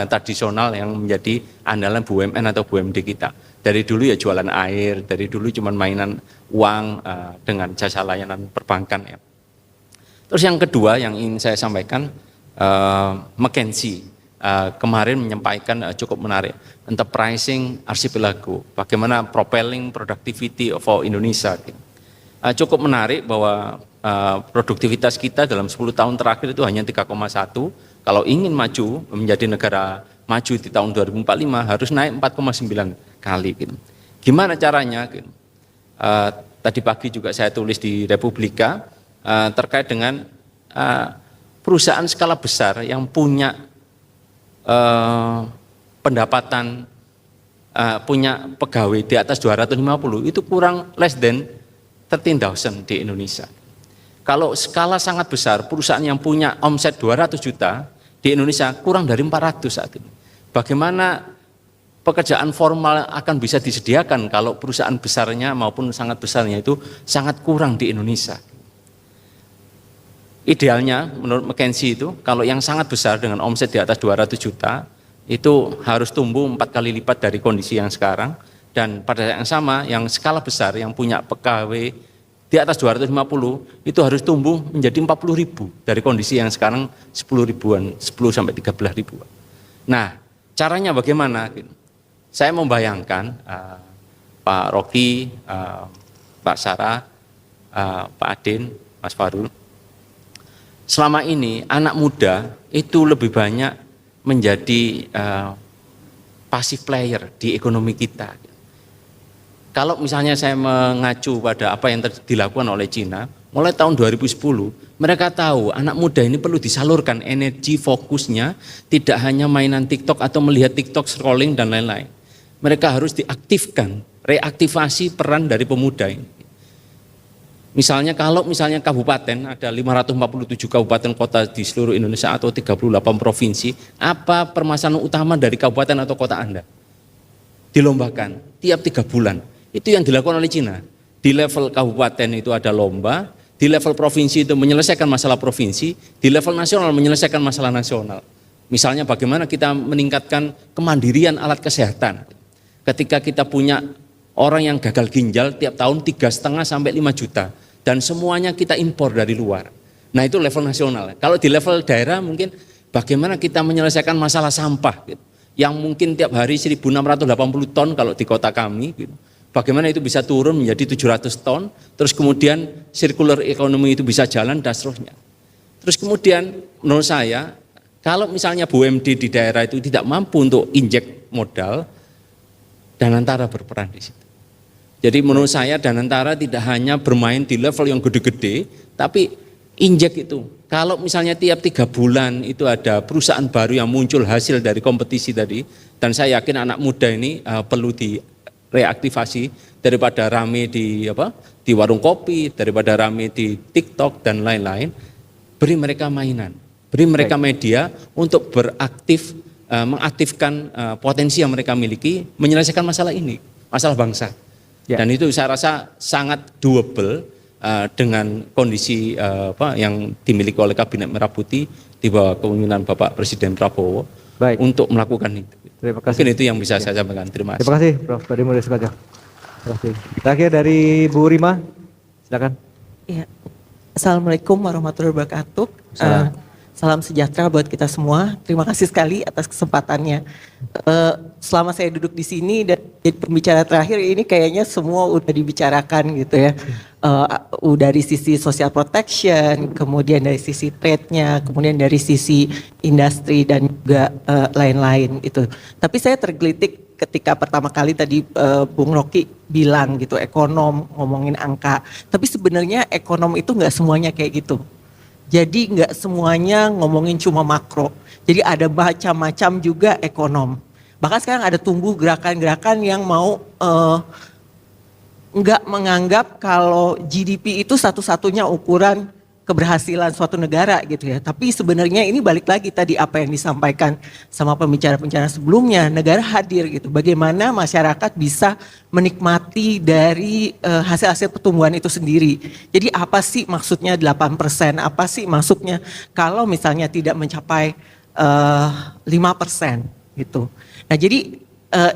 tradisional yang menjadi andalan BUMN atau BUMD kita. Dari dulu ya jualan air, dari dulu cuma mainan uang dengan jasa layanan perbankan ya. Terus yang kedua yang ingin saya sampaikan, McKinsey kemarin menyampaikan cukup menarik, enterprising archipelago, bagaimana propelling productivity for Indonesia. Cukup menarik bahwa produktivitas kita dalam 10 tahun terakhir itu hanya 3,1. Kalau ingin maju menjadi negara maju di tahun 2045 harus naik 4,9 kali. Gitu. Gimana caranya? Gitu. Tadi pagi juga saya tulis di Republika terkait dengan perusahaan skala besar yang punya pendapatan, punya pegawai di atas 250 itu kurang less than 13.000 di Indonesia. Kalau skala sangat besar, perusahaan yang punya omset 200 juta di Indonesia kurang dari 400 saat ini. Bagaimana pekerjaan formal akan bisa disediakan kalau perusahaan besarnya maupun sangat besarnya itu sangat kurang di Indonesia. Idealnya menurut McKinsey itu kalau yang sangat besar dengan omset di atas 200 juta itu harus tumbuh 4 kali lipat dari kondisi yang sekarang, dan pada saat yang sama yang skala besar yang punya pegawai di atas 250 itu harus tumbuh menjadi 40.000 dari kondisi yang sekarang 10 ribuan, 10 sampai 13 ribuan. Nah, caranya bagaimana? Saya membayangkan Pak Rocky, Pak Sarah, Pak Adin, Mas Farul, selama ini anak muda itu lebih banyak menjadi passive player di ekonomi kita. Kalau misalnya saya mengacu pada apa yang dilakukan oleh Cina, mulai tahun 2010, mereka tahu anak muda ini perlu disalurkan energi fokusnya, tidak hanya mainan TikTok atau melihat TikTok scrolling dan lain-lain. Mereka harus diaktifkan, reaktivasi peran dari pemuda ini. Misalnya kalau misalnya kabupaten, ada 547 kabupaten kota di seluruh Indonesia atau 38 provinsi, apa permasalahan utama dari kabupaten atau kota Anda? Dilombakan tiap 3 bulan. Itu yang dilakukan oleh Cina. Di level kabupaten itu ada lomba, di level provinsi itu menyelesaikan masalah provinsi, di level nasional menyelesaikan masalah nasional. Misalnya bagaimana kita meningkatkan kemandirian alat kesehatan. Ketika kita punya orang yang gagal ginjal tiap tahun 3,5 sampai 5 juta. Dan semuanya kita impor dari luar. Nah itu level nasional. Kalau di level daerah mungkin bagaimana kita menyelesaikan masalah sampah. Gitu. Yang mungkin tiap hari 1.680 ton kalau di kota kami. Gitu. Bagaimana itu bisa turun menjadi 700 ton. Terus kemudian circular economy itu bisa jalan dan seterusnya. Terus kemudian menurut saya kalau misalnya BUMD di daerah itu tidak mampu untuk injek modal, Danantara berperan di situ. Jadi menurut saya Danantara tidak hanya bermain di level yang gede-gede, tapi injek itu. Kalau misalnya tiap 3 bulan itu ada perusahaan baru yang muncul hasil dari kompetisi tadi, dan saya yakin anak muda ini perlu direaktivasi daripada rame di warung kopi, daripada rame di TikTok dan lain-lain. Beri mereka mainan, beri mereka media untuk beraktif, mengaktifkan potensi yang mereka miliki, menyelesaikan masalah ini, masalah bangsa. Dan itu saya rasa sangat doable dengan kondisi yang dimiliki oleh Kabinet Merah Putih di bawah kepemimpinan Bapak Presiden Prabowo untuk melakukan itu. Terima kasih. Mungkin itu yang bisa saya sampaikan. Terima kasih. Terima kasih, Prof. Tadi mulai sekali. Terima kasih. Terakhir dari Bu Rima, silakan. Ya. Assalamualaikum warahmatullahi wabarakatuh. Salam sejahtera buat kita semua. Terima kasih sekali atas kesempatannya. Selama saya duduk di sini dan jadi pembicara terakhir ini kayaknya semua udah dibicarakan gitu ya. Dari sisi social protection, kemudian dari sisi trade-nya, kemudian dari sisi industri dan juga lain-lain itu. Tapi saya tergelitik ketika pertama kali tadi Bung Rocky bilang gitu ekonom ngomongin angka. Tapi sebenarnya ekonom itu nggak semuanya kayak gitu. Jadi nggak semuanya ngomongin cuma makro. Jadi ada macam-macam juga ekonom. Bahkan sekarang ada tumbuh gerakan-gerakan yang mau nggak menganggap kalau GDP itu satu-satunya ukuran keberhasilan suatu negara gitu ya. Tapi sebenarnya ini balik lagi tadi apa yang disampaikan sama pembicara-pembicara sebelumnya, negara hadir gitu. Bagaimana masyarakat bisa menikmati dari hasil-hasil pertumbuhan itu sendiri. Jadi apa sih maksudnya 8%? Apa sih maksudnya kalau misalnya tidak mencapai 5% gitu. Nah jadi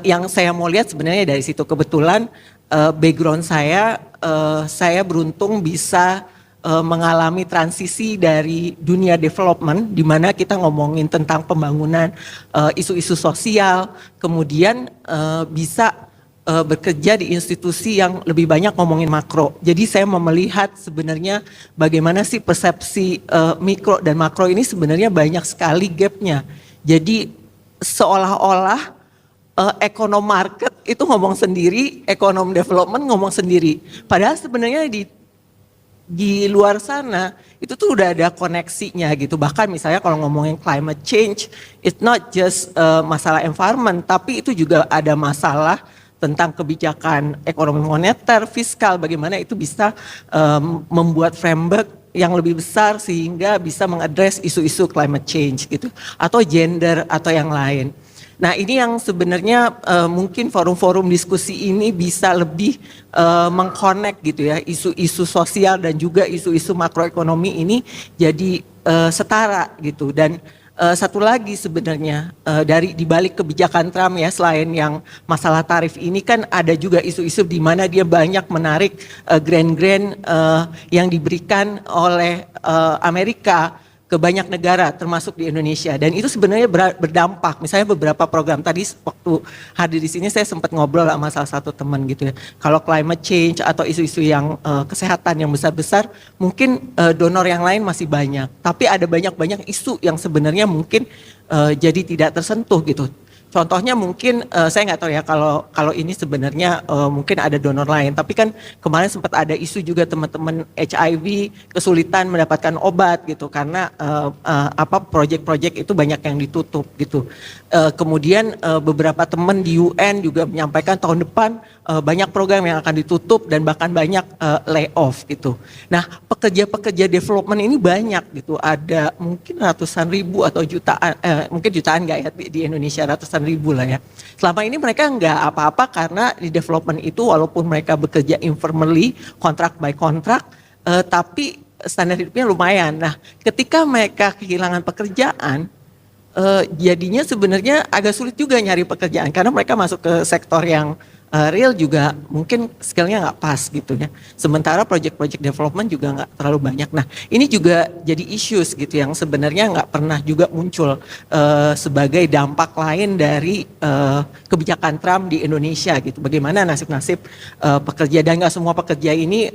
yang saya mau lihat sebenarnya dari situ, kebetulan background saya beruntung bisa mengalami transisi dari dunia development di mana kita ngomongin tentang pembangunan isu-isu sosial, kemudian bisa bekerja di institusi yang lebih banyak ngomongin makro. Jadi saya mau melihat sebenarnya bagaimana sih persepsi mikro dan makro ini sebenarnya banyak sekali gapnya. Jadi seolah-olah ekonom market itu ngomong sendiri, ekonom development ngomong sendiri. Padahal sebenarnya di luar sana itu tuh udah ada koneksinya gitu. Bahkan misalnya kalau ngomongin climate change, it's not just masalah environment, tapi itu juga ada masalah tentang kebijakan ekonomi moneter, fiskal, bagaimana itu bisa membuat framework yang lebih besar sehingga bisa mengadres isu-isu climate change gitu, atau gender atau yang lain. Nah ini yang sebenarnya mungkin forum-forum diskusi ini bisa lebih mengkonek gitu ya, isu-isu sosial dan juga isu-isu makroekonomi ini jadi setara gitu. Dan satu lagi sebenarnya dari dibalik kebijakan Trump ya, selain yang masalah tarif ini kan ada juga isu-isu di mana dia banyak menarik grant-grant yang diberikan oleh Amerika ke banyak negara termasuk di Indonesia, dan itu sebenarnya berdampak. Misalnya beberapa program tadi waktu hadir di sini saya sempat ngobrol sama salah satu teman gitu ya. Kalau climate change atau isu-isu yang kesehatan yang besar-besar, mungkin donor yang lain masih banyak. Tapi ada banyak-banyak isu yang sebenarnya mungkin jadi tidak tersentuh gitu. Contohnya mungkin saya nggak tahu ya kalau ini sebenarnya mungkin ada donor lain, tapi kan kemarin sempat ada isu juga teman-teman HIV kesulitan mendapatkan obat gitu karena proyek-proyek itu banyak yang ditutup gitu. Kemudian beberapa teman di UN juga menyampaikan tahun depan banyak program yang akan ditutup dan bahkan banyak layoff gitu. Nah pekerja-pekerja development ini banyak gitu, ada mungkin ratusan ribu atau jutaan, mungkin jutaan nggak ya di Indonesia, ratusan ribu lah ya. Selama ini mereka nggak apa-apa karena di development itu walaupun mereka bekerja informally, kontrak by kontrak, tapi standar hidupnya lumayan. Nah ketika mereka kehilangan pekerjaan, jadinya sebenarnya agak sulit juga nyari pekerjaan karena mereka masuk ke sektor yang real juga mungkin skillnya nggak pas gitu ya. Sementara project-project development juga nggak terlalu banyak. Nah ini juga jadi issues gitu yang sebenarnya nggak pernah juga muncul sebagai dampak lain dari kebijakan Trump di Indonesia gitu. Bagaimana nasib-nasib pekerja, dan nggak semua pekerja ini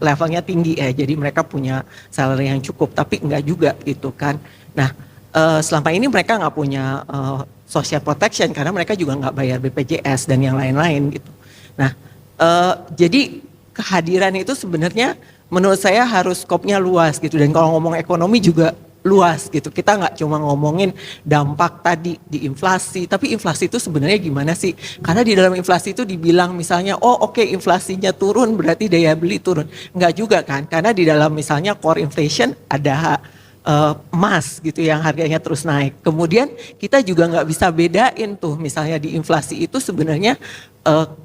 levelnya tinggi ya. Jadi mereka punya salary yang cukup, tapi nggak juga gitu kan. Nah selama ini mereka nggak punya social protection karena mereka juga nggak bayar BPJS dan yang lain-lain gitu. Nah, jadi kehadiran itu sebenarnya menurut saya harus skopnya luas gitu, dan kalau ngomong ekonomi juga luas gitu. Kita nggak cuma ngomongin dampak tadi di inflasi, tapi inflasi itu sebenarnya gimana sih? Karena di dalam inflasi itu dibilang misalnya, oh oke, inflasinya turun berarti daya beli turun. Nggak juga kan? Karena di dalam misalnya core inflation ada emas gitu yang harganya terus naik. Kemudian kita juga nggak bisa bedain tuh misalnya di inflasi itu sebenarnya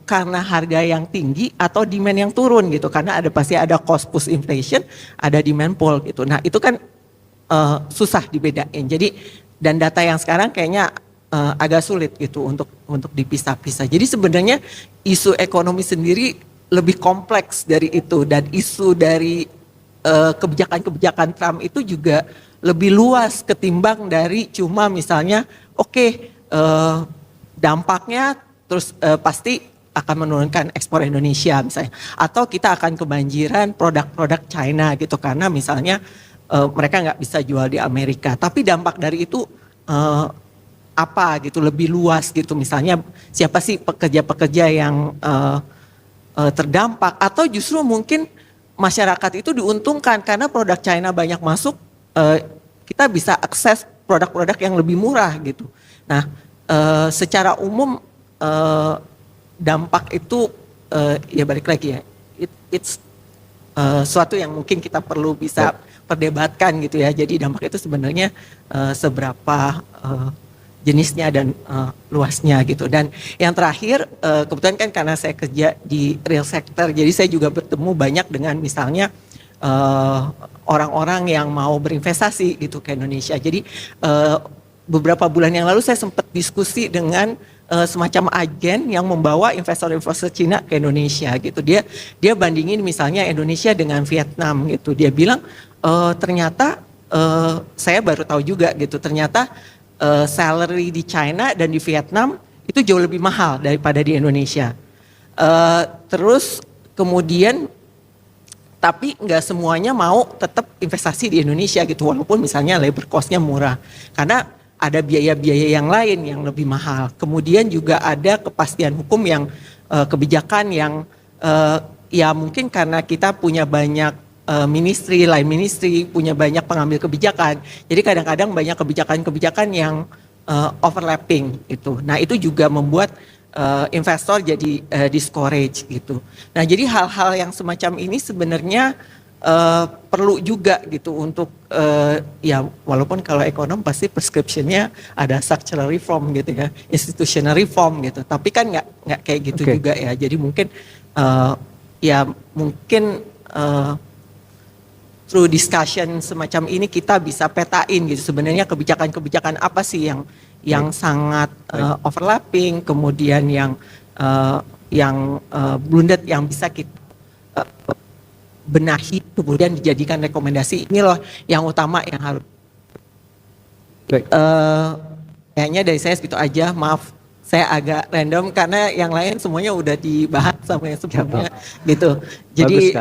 karena harga yang tinggi atau demand yang turun gitu. Karena pasti ada cost push inflation, ada demand pull gitu. Nah itu kan susah dibedain. Jadi dan data yang sekarang kayaknya agak sulit gitu untuk dipisah-pisah. Jadi sebenarnya isu ekonomi sendiri lebih kompleks dari itu, dan isu dari kebijakan-kebijakan Trump itu juga lebih luas ketimbang dari cuma misalnya dampaknya terus pasti akan menurunkan ekspor Indonesia misalnya, atau kita akan kebanjiran produk-produk China gitu karena misalnya mereka nggak bisa jual di Amerika, tapi dampak dari itu apa gitu lebih luas gitu, misalnya siapa sih pekerja-pekerja yang terdampak, atau justru mungkin masyarakat itu diuntungkan karena produk China banyak masuk, kita bisa akses produk-produk yang lebih murah gitu. Nah, secara umum dampak itu ya balik lagi ya, it's suatu yang mungkin kita perlu bisa perdebatkan gitu ya. Jadi dampak itu sebenarnya seberapa jenisnya dan luasnya gitu. Dan yang terakhir, kebetulan kan karena saya kerja di real sector, jadi saya juga bertemu banyak dengan misalnya orang-orang yang mau berinvestasi gitu ke Indonesia. Jadi beberapa bulan yang lalu saya sempat diskusi dengan semacam agen yang membawa investor-investor Cina ke Indonesia gitu. Dia bandingin misalnya Indonesia dengan Vietnam gitu. Dia bilang ternyata saya baru tahu juga gitu. Ternyata salary di China dan di Vietnam itu jauh lebih mahal daripada di Indonesia. Terus kemudian tapi nggak semuanya mau tetap investasi di Indonesia gitu, walaupun misalnya labor cost-nya murah. Karena ada biaya-biaya yang lain yang lebih mahal. Kemudian juga ada kepastian hukum yang kebijakan yang ya mungkin karena kita punya banyak ministry, lain ministry, punya banyak pengambil kebijakan. Jadi kadang-kadang banyak kebijakan-kebijakan yang overlapping itu. Nah itu juga membuat investor jadi discourage gitu. Nah jadi hal-hal yang semacam ini sebenarnya perlu juga gitu untuk ya walaupun kalau ekonom pasti prescriptionnya ada structural reform gitu ya, institutional reform gitu. Tapi kan nggak kayak gitu juga ya. Jadi mungkin ya mungkin through discussion semacam ini kita bisa petain gitu sebenarnya kebijakan-kebijakan apa sih yang sangat overlapping, kemudian yang blunted yang bisa kita benahi, kemudian dijadikan rekomendasi. Ini loh yang utama yang harus. Kayaknya dari saya segitu aja. Maaf, saya agak random karena yang lain semuanya udah dibahas sama yang sebelumnya gitu. Jadi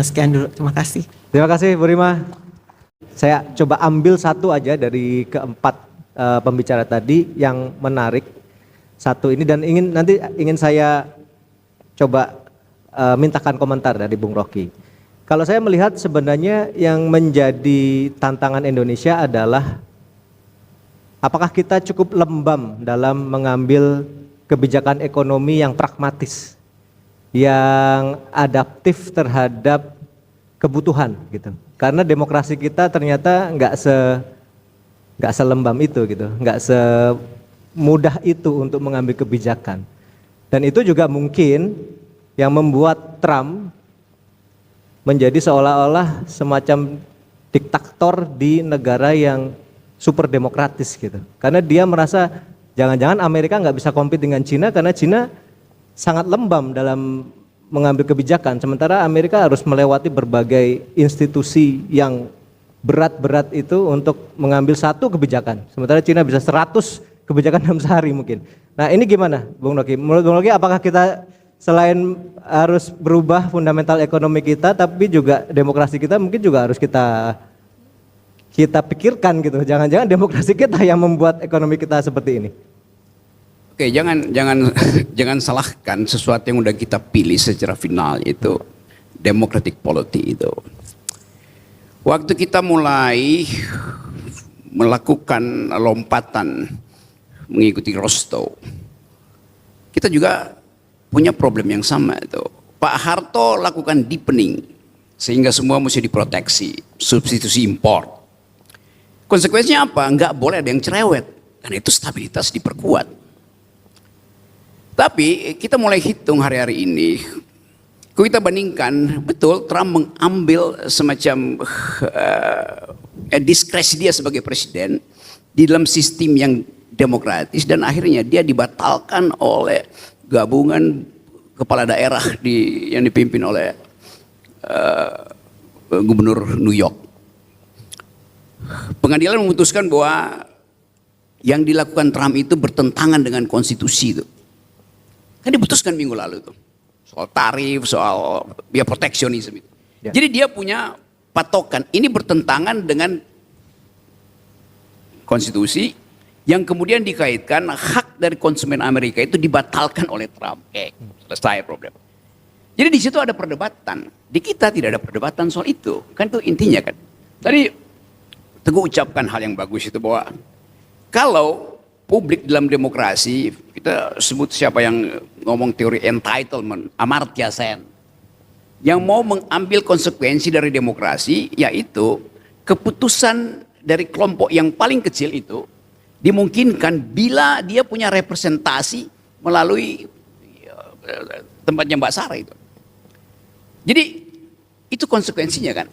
sekian dulu. Terima kasih. Terima kasih Bu Rima. Saya coba ambil satu aja dari keempat pembicara tadi yang menarik. Satu ini dan ingin saya coba mintakan komentar dari Bung Rocky. Kalau saya melihat sebenarnya yang menjadi tantangan Indonesia adalah apakah kita cukup lembam dalam mengambil kebijakan ekonomi yang pragmatis, yang adaptif terhadap kebutuhan gitu. Karena demokrasi kita ternyata nggak selembam itu gitu, nggak semudah itu untuk mengambil kebijakan. Dan itu juga mungkin yang membuat Trump menjadi seolah-olah semacam diktator di negara yang super demokratis gitu. Karena dia merasa jangan-jangan Amerika nggak bisa compete dengan Cina karena Cina sangat lembam dalam mengambil kebijakan. Sementara Amerika harus melewati berbagai institusi yang berat-berat itu untuk mengambil satu kebijakan. Sementara Cina bisa 100 kebijakan dalam sehari mungkin. Nah ini gimana Bung Rocky? Menurut Bung Rocky apakah kita selain harus berubah fundamental ekonomi kita, tapi juga demokrasi kita mungkin juga harus kita pikirkan gitu. Jangan-jangan demokrasi kita yang membuat ekonomi kita seperti ini. Oke, jangan salahkan sesuatu yang udah kita pilih secara final itu democratic polity itu. Waktu kita mulai melakukan lompatan mengikuti Rostow, kita juga punya problem yang sama itu. Pak Harto lakukan deepening sehingga semua mesti diproteksi, substitusi impor. Konsekuensinya apa? Enggak boleh ada yang cerewet, karena itu stabilitas diperkuat. Tapi kita mulai hitung hari-hari ini, kalau kita bandingkan, betul Trump mengambil semacam diskresi dia sebagai presiden di dalam sistem yang demokratis dan akhirnya dia dibatalkan oleh gabungan kepala daerah yang dipimpin oleh gubernur New York. Pengadilan memutuskan bahwa yang dilakukan Trump itu bertentangan dengan konstitusi itu. Kan diputuskan minggu lalu tuh. Soal tarif, soal proteksionisme itu. Ya. Jadi dia punya patokan. Ini bertentangan dengan konstitusi yang kemudian dikaitkan hak dari konsumen Amerika itu dibatalkan oleh Trump. Selesai problem. Jadi di situ ada perdebatan. Di kita tidak ada perdebatan soal itu. Kan itu intinya kan. Tadi Teguh ucapkan hal yang bagus itu bahwa kalau publik dalam demokrasi, kita sebut siapa yang ngomong teori entitlement, Amartya Sen, yang mau mengambil konsekuensi dari demokrasi, yaitu keputusan dari kelompok yang paling kecil itu dimungkinkan bila dia punya representasi melalui tempatnya Mbak Sarah itu. Jadi itu konsekuensinya kan.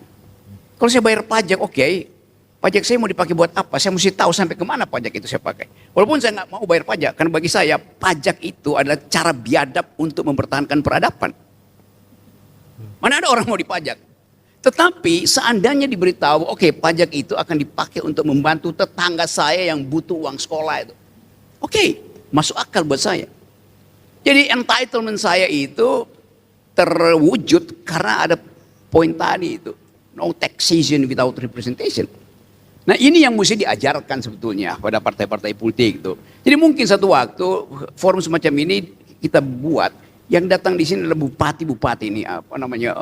Kalau saya bayar pajak, oke, pajak saya mau dipakai buat apa? Saya mesti tahu sampai kemana pajak itu saya pakai. Walaupun saya nggak mau bayar pajak, karena bagi saya pajak itu adalah cara biadab untuk mempertahankan peradaban. Mana ada orang mau dipajak? Tetapi seandainya diberitahu, oke, pajak itu akan dipakai untuk membantu tetangga saya yang butuh uang sekolah itu. Oke, masuk akal buat saya. Jadi entitlement saya itu terwujud karena ada poin tadi itu. No taxation without representation. Nah ini yang mesti diajarkan sebetulnya pada partai-partai politik itu. Jadi mungkin satu waktu forum semacam ini kita buat, yang datang di sini adalah bupati-bupati ini, apa namanya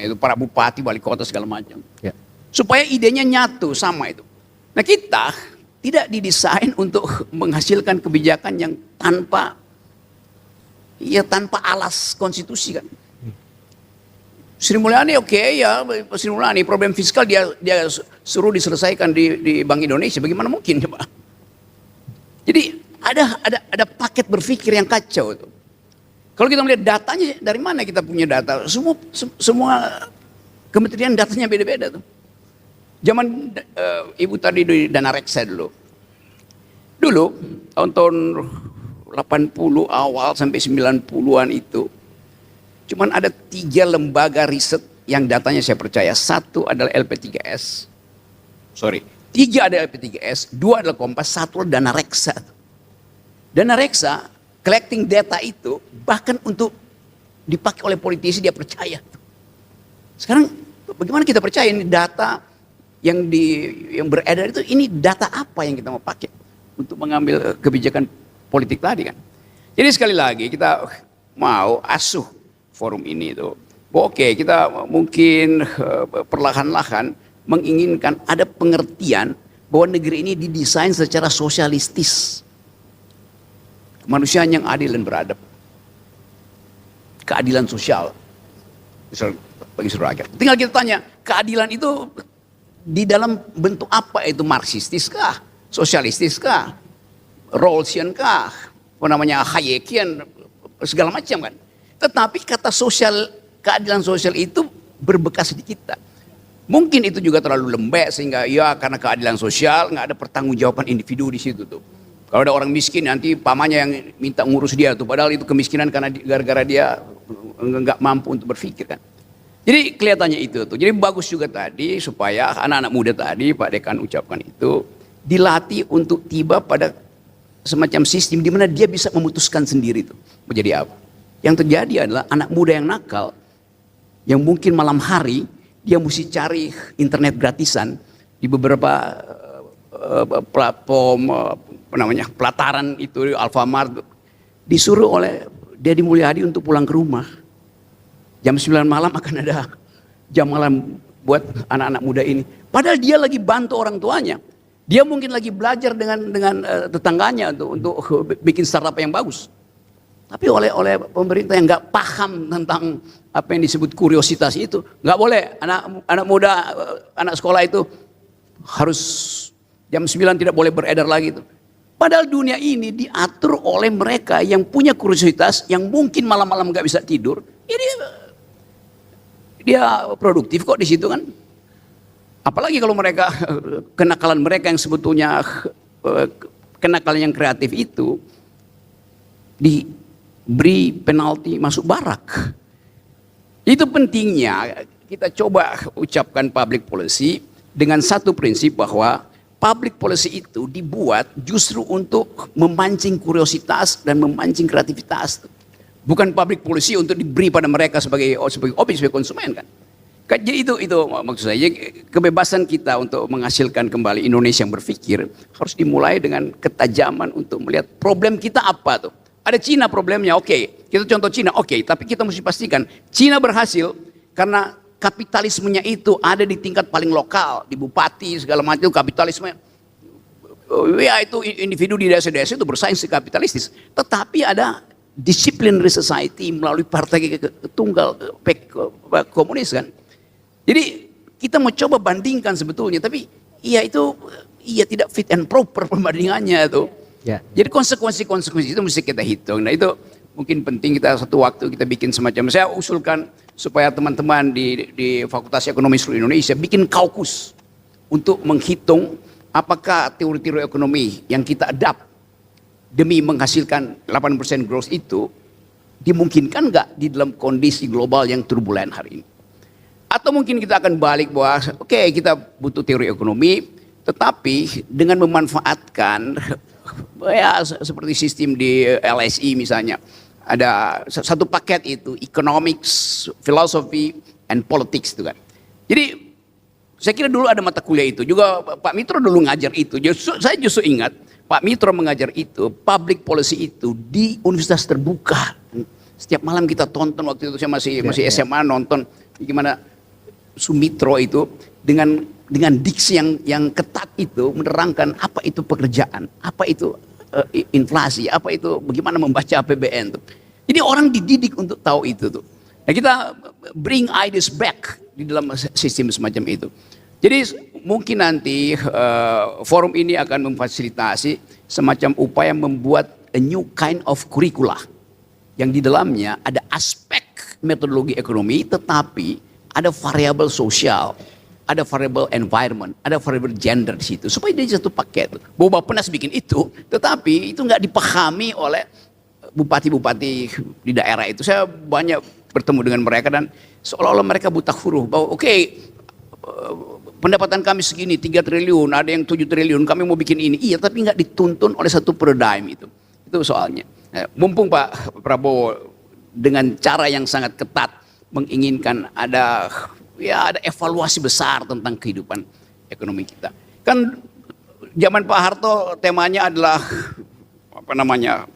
itu, para bupati, wali kota segala macam. Ya. Supaya idenya nyatu sama itu. Nah kita tidak didesain untuk menghasilkan kebijakan yang tanpa alas konstitusi kan. Sri Mulyani oke, ya Sri Mulyani problem fiskal dia suruh diselesaikan di Bank Indonesia, bagaimana mungkin coba? Jadi ada paket berpikir yang kacau itu. Kalau kita melihat datanya, dari mana kita punya data? Semua kementerian datanya beda-beda tuh. Zaman ibu tadi di dana reksa dulu. Dulu tahun 80 awal sampai 90-an itu cuman ada 3 lembaga riset yang datanya saya percaya. 1 adalah LP3S. 3 ada LP3S, 2 adalah Kompas, 1 adalah dana reksa. Dana reksa collecting data itu bahkan untuk dipakai oleh politisi dia percaya. Sekarang bagaimana kita percaya ini data yang beredar itu, ini data apa yang kita mau pakai untuk mengambil kebijakan politik tadi kan. Jadi sekali lagi kita mau asuh forum ini itu. Oke, kita mungkin perlahan-lahan menginginkan ada pengertian bahwa negeri ini didesain secara sosialistis. Kemanusiaan yang adil dan beradab. Keadilan sosial bagi seluruh rakyat. Tinggal kita tanya, keadilan itu di dalam bentuk apa itu? Marxistis kah? Sosialistis kah? Rawlsian kah? Apa namanya, Hayekian, segala macam kan. Tetapi kata sosial, keadilan sosial itu berbekas di kita. Mungkin itu juga terlalu lembek sehingga ya karena keadilan sosial nggak ada pertanggungjawaban individu di situ tuh. Kalau ada orang miskin nanti pamannya yang minta ngurus dia tuh, padahal itu kemiskinan karena gara-gara dia nggak mampu untuk berpikir kan. Jadi kelihatannya itu tuh. Jadi bagus juga tadi supaya anak-anak muda tadi Pak Dekan ucapkan itu dilatih untuk tiba pada semacam sistem di mana dia bisa memutuskan sendiri tuh mau jadi apa. Yang terjadi adalah anak muda yang nakal, yang mungkin malam hari dia mesti cari internet gratisan di beberapa platform pelataran itu, Alfamart, disuruh oleh Deddy Mulyadi untuk pulang ke rumah. Jam 9 malam akan ada jam malam buat anak-anak muda ini. Padahal dia lagi bantu orang tuanya. Dia mungkin lagi belajar dengan tetangganya untuk bikin startup yang bagus. Tapi oleh pemerintah yang nggak paham tentang apa yang disebut kuriositas itu, nggak boleh anak muda, anak sekolah itu harus jam 9 tidak boleh beredar lagi itu. Padahal dunia ini diatur oleh mereka yang punya kuriositas, yang mungkin malam-malam nggak bisa tidur. Jadi dia produktif kok di situ kan. Apalagi kalau mereka kenakalan mereka yang sebetulnya kenakalan yang kreatif itu diberi penalti masuk barak. Itu pentingnya kita coba ucapkan public policy dengan satu prinsip bahwa public policy itu dibuat justru untuk memancing kuriositas dan memancing kreativitas. Bukan public policy untuk diberi pada mereka sebagai objek, sebagai konsumen kan. Jadi itu maksud saya, kebebasan kita untuk menghasilkan kembali Indonesia yang berpikir harus dimulai dengan ketajaman untuk melihat problem kita apa tuh. Ada Cina problemnya, oke. Kita contoh Cina, oke. Tapi kita mesti pastikan Cina berhasil karena kapitalismenya itu ada di tingkat paling lokal, di bupati segala macam kapitalisme. Ya itu individu di desa-desa itu bersaing kapitalistis. Tetapi ada disciplinary society melalui partai tunggal komunis kan. Jadi kita mau coba bandingkan sebetulnya, tapi iya itu iya tidak fit and proper perbandingannya itu. Ya. Jadi konsekuensi itu mesti kita hitung. Nah itu mungkin penting kita satu waktu kita bikin semacam, saya usulkan supaya teman-teman di Fakultas Ekonomi seluruh Indonesia bikin kaukus untuk menghitung apakah teori-teori ekonomi yang kita adapt demi menghasilkan 8% growth itu dimungkinkan nggak di dalam kondisi global yang turbulen hari ini. Atau mungkin kita akan balik bahwa oke, kita butuh teori ekonomi, tetapi dengan memanfaatkan ya seperti sistem di LSI misalnya, ada satu paket itu economics, philosophy, and politics itu kan. Jadi saya kira dulu ada mata kuliah itu juga, Pak Mitro dulu ngajar itu. Saya justru ingat Pak Mitro mengajar itu, public policy itu di universitas terbuka. Setiap malam kita tonton, waktu itu saya masih SMA nonton gimana Sumitro itu dengan diksi yang ketat itu menerangkan apa itu pekerjaan, apa itu inflasi, apa itu bagaimana membaca APBN tuh. Jadi orang dididik untuk tahu itu tuh. Nah kita bring ideas back di dalam sistem semacam itu. Jadi mungkin nanti forum ini akan memfasilitasi semacam upaya membuat a new kind of curricula yang di dalamnya ada aspek metodologi ekonomi, tetapi ada variabel sosial, ada variabel environment, ada variabel gender di situ, supaya dia satu paket. Bahwa Bappenas bikin itu, tetapi itu nggak dipahami oleh bupati-bupati di daerah itu. Saya banyak bertemu dengan mereka dan seolah-olah mereka buta huruf bahwa oke, pendapatan kami segini 3 triliun, ada yang 7 triliun, kami mau bikin ini. Iya, tapi nggak dituntun oleh satu paradigm itu. Itu soalnya. Mumpung Pak Prabowo dengan cara yang sangat ketat menginginkan ada evaluasi besar tentang kehidupan ekonomi kita. Kan zaman Pak Harto temanya adalah apa namanya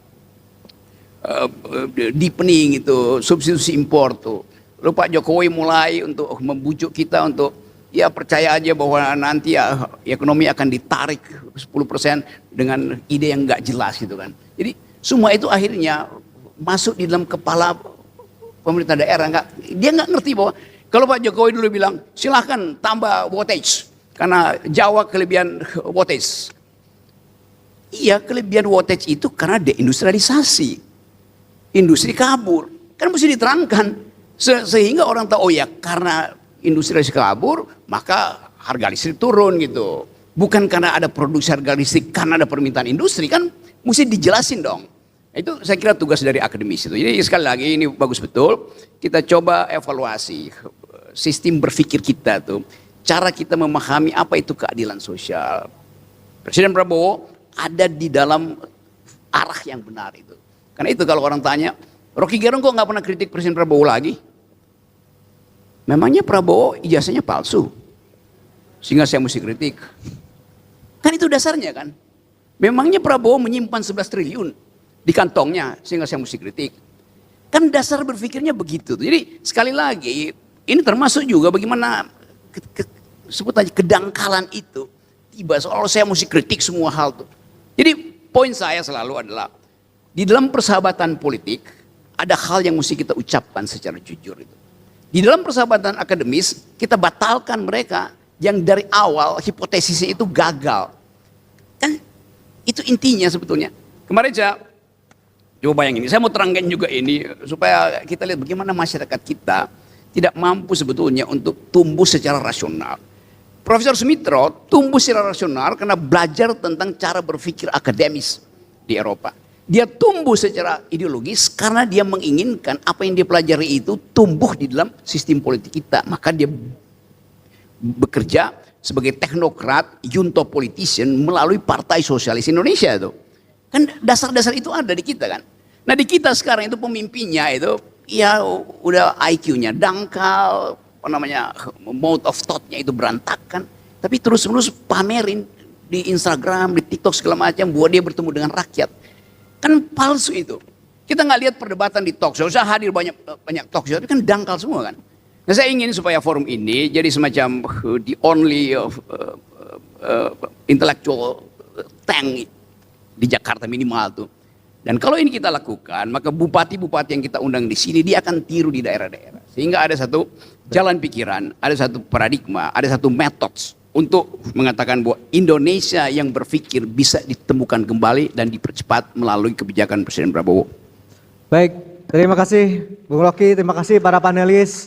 deepening itu, substitusi impor tuh. Lalu Pak Jokowi mulai untuk membujuk kita untuk ya percaya aja bahwa nanti ya ekonomi akan ditarik 10% dengan ide yang nggak jelas gitu kan. Jadi semua itu akhirnya masuk di dalam kepala pemerintah daerah, dia nggak ngerti bahwa kalau Pak Jokowi dulu bilang silahkan tambah wattage karena Jawa kelebihan wattage. Iya, kelebihan wattage itu karena deindustrialisasi, industri kabur, kan mesti diterangkan sehingga orang tahu oh ya karena industrialisasi kabur maka harga listrik turun gitu. Bukan karena ada produksi harga listrik, karena ada permintaan industri, kan mesti dijelasin dong. Itu saya kira tugas dari akademis itu. Jadi sekali lagi ini bagus betul. Kita coba evaluasi sistem berpikir kita tuh. Cara kita memahami apa itu keadilan sosial. Presiden Prabowo ada di dalam arah yang benar itu. Karena itu kalau orang tanya, Rocky Gerung kok nggak pernah kritik Presiden Prabowo lagi? Memangnya Prabowo ijazahnya palsu? Sehingga saya mesti kritik. Kan itu dasarnya kan. Memangnya Prabowo menyimpan 11 triliun di kantongnya sehingga saya mesti kritik. Kan dasar berpikirnya begitu. Jadi sekali lagi ini termasuk juga bagaimana sebut aja kedangkalan itu tiba seolah saya mesti kritik semua hal tuh. Jadi poin saya selalu adalah di dalam persahabatan politik ada hal yang mesti kita ucapkan secara jujur itu. Di dalam persahabatan akademis kita batalkan mereka yang dari awal hipotesisnya itu gagal. Kan itu intinya sebetulnya. Kemarin saya coba bayangin, saya mau terangkan juga ini supaya kita lihat bagaimana masyarakat kita tidak mampu sebetulnya untuk tumbuh secara rasional. Profesor Sumitro tumbuh secara rasional karena belajar tentang cara berpikir akademis di Eropa. Dia tumbuh secara ideologis karena dia menginginkan apa yang dia pelajari itu tumbuh di dalam sistem politik kita. Maka dia bekerja sebagai teknokrat, junto politician melalui Partai Sosialis Indonesia itu. Kan dasar-dasar itu ada di kita kan. Nah di kita sekarang itu pemimpinnya itu ya udah IQ-nya dangkal, apa namanya, mode of thought-nya itu berantakan. Tapi terus-menerus pamerin di Instagram, di TikTok segala macam bahwa dia bertemu dengan rakyat. Kan palsu itu. Kita nggak lihat perdebatan di talk show. Saya hadir banyak talk show, tapi kan dangkal semua kan. Nah, saya ingin supaya forum ini jadi semacam the only intellectual tank di Jakarta minimal tuh. Dan kalau ini kita lakukan, maka bupati-bupati yang kita undang di sini dia akan tiru di daerah-daerah. Sehingga ada satu jalan pikiran, ada satu paradigma, ada satu metode untuk mengatakan bahwa Indonesia yang berpikir bisa ditemukan kembali dan dipercepat melalui kebijakan Presiden Prabowo. Baik, terima kasih Bung Rocky, terima kasih para panelis.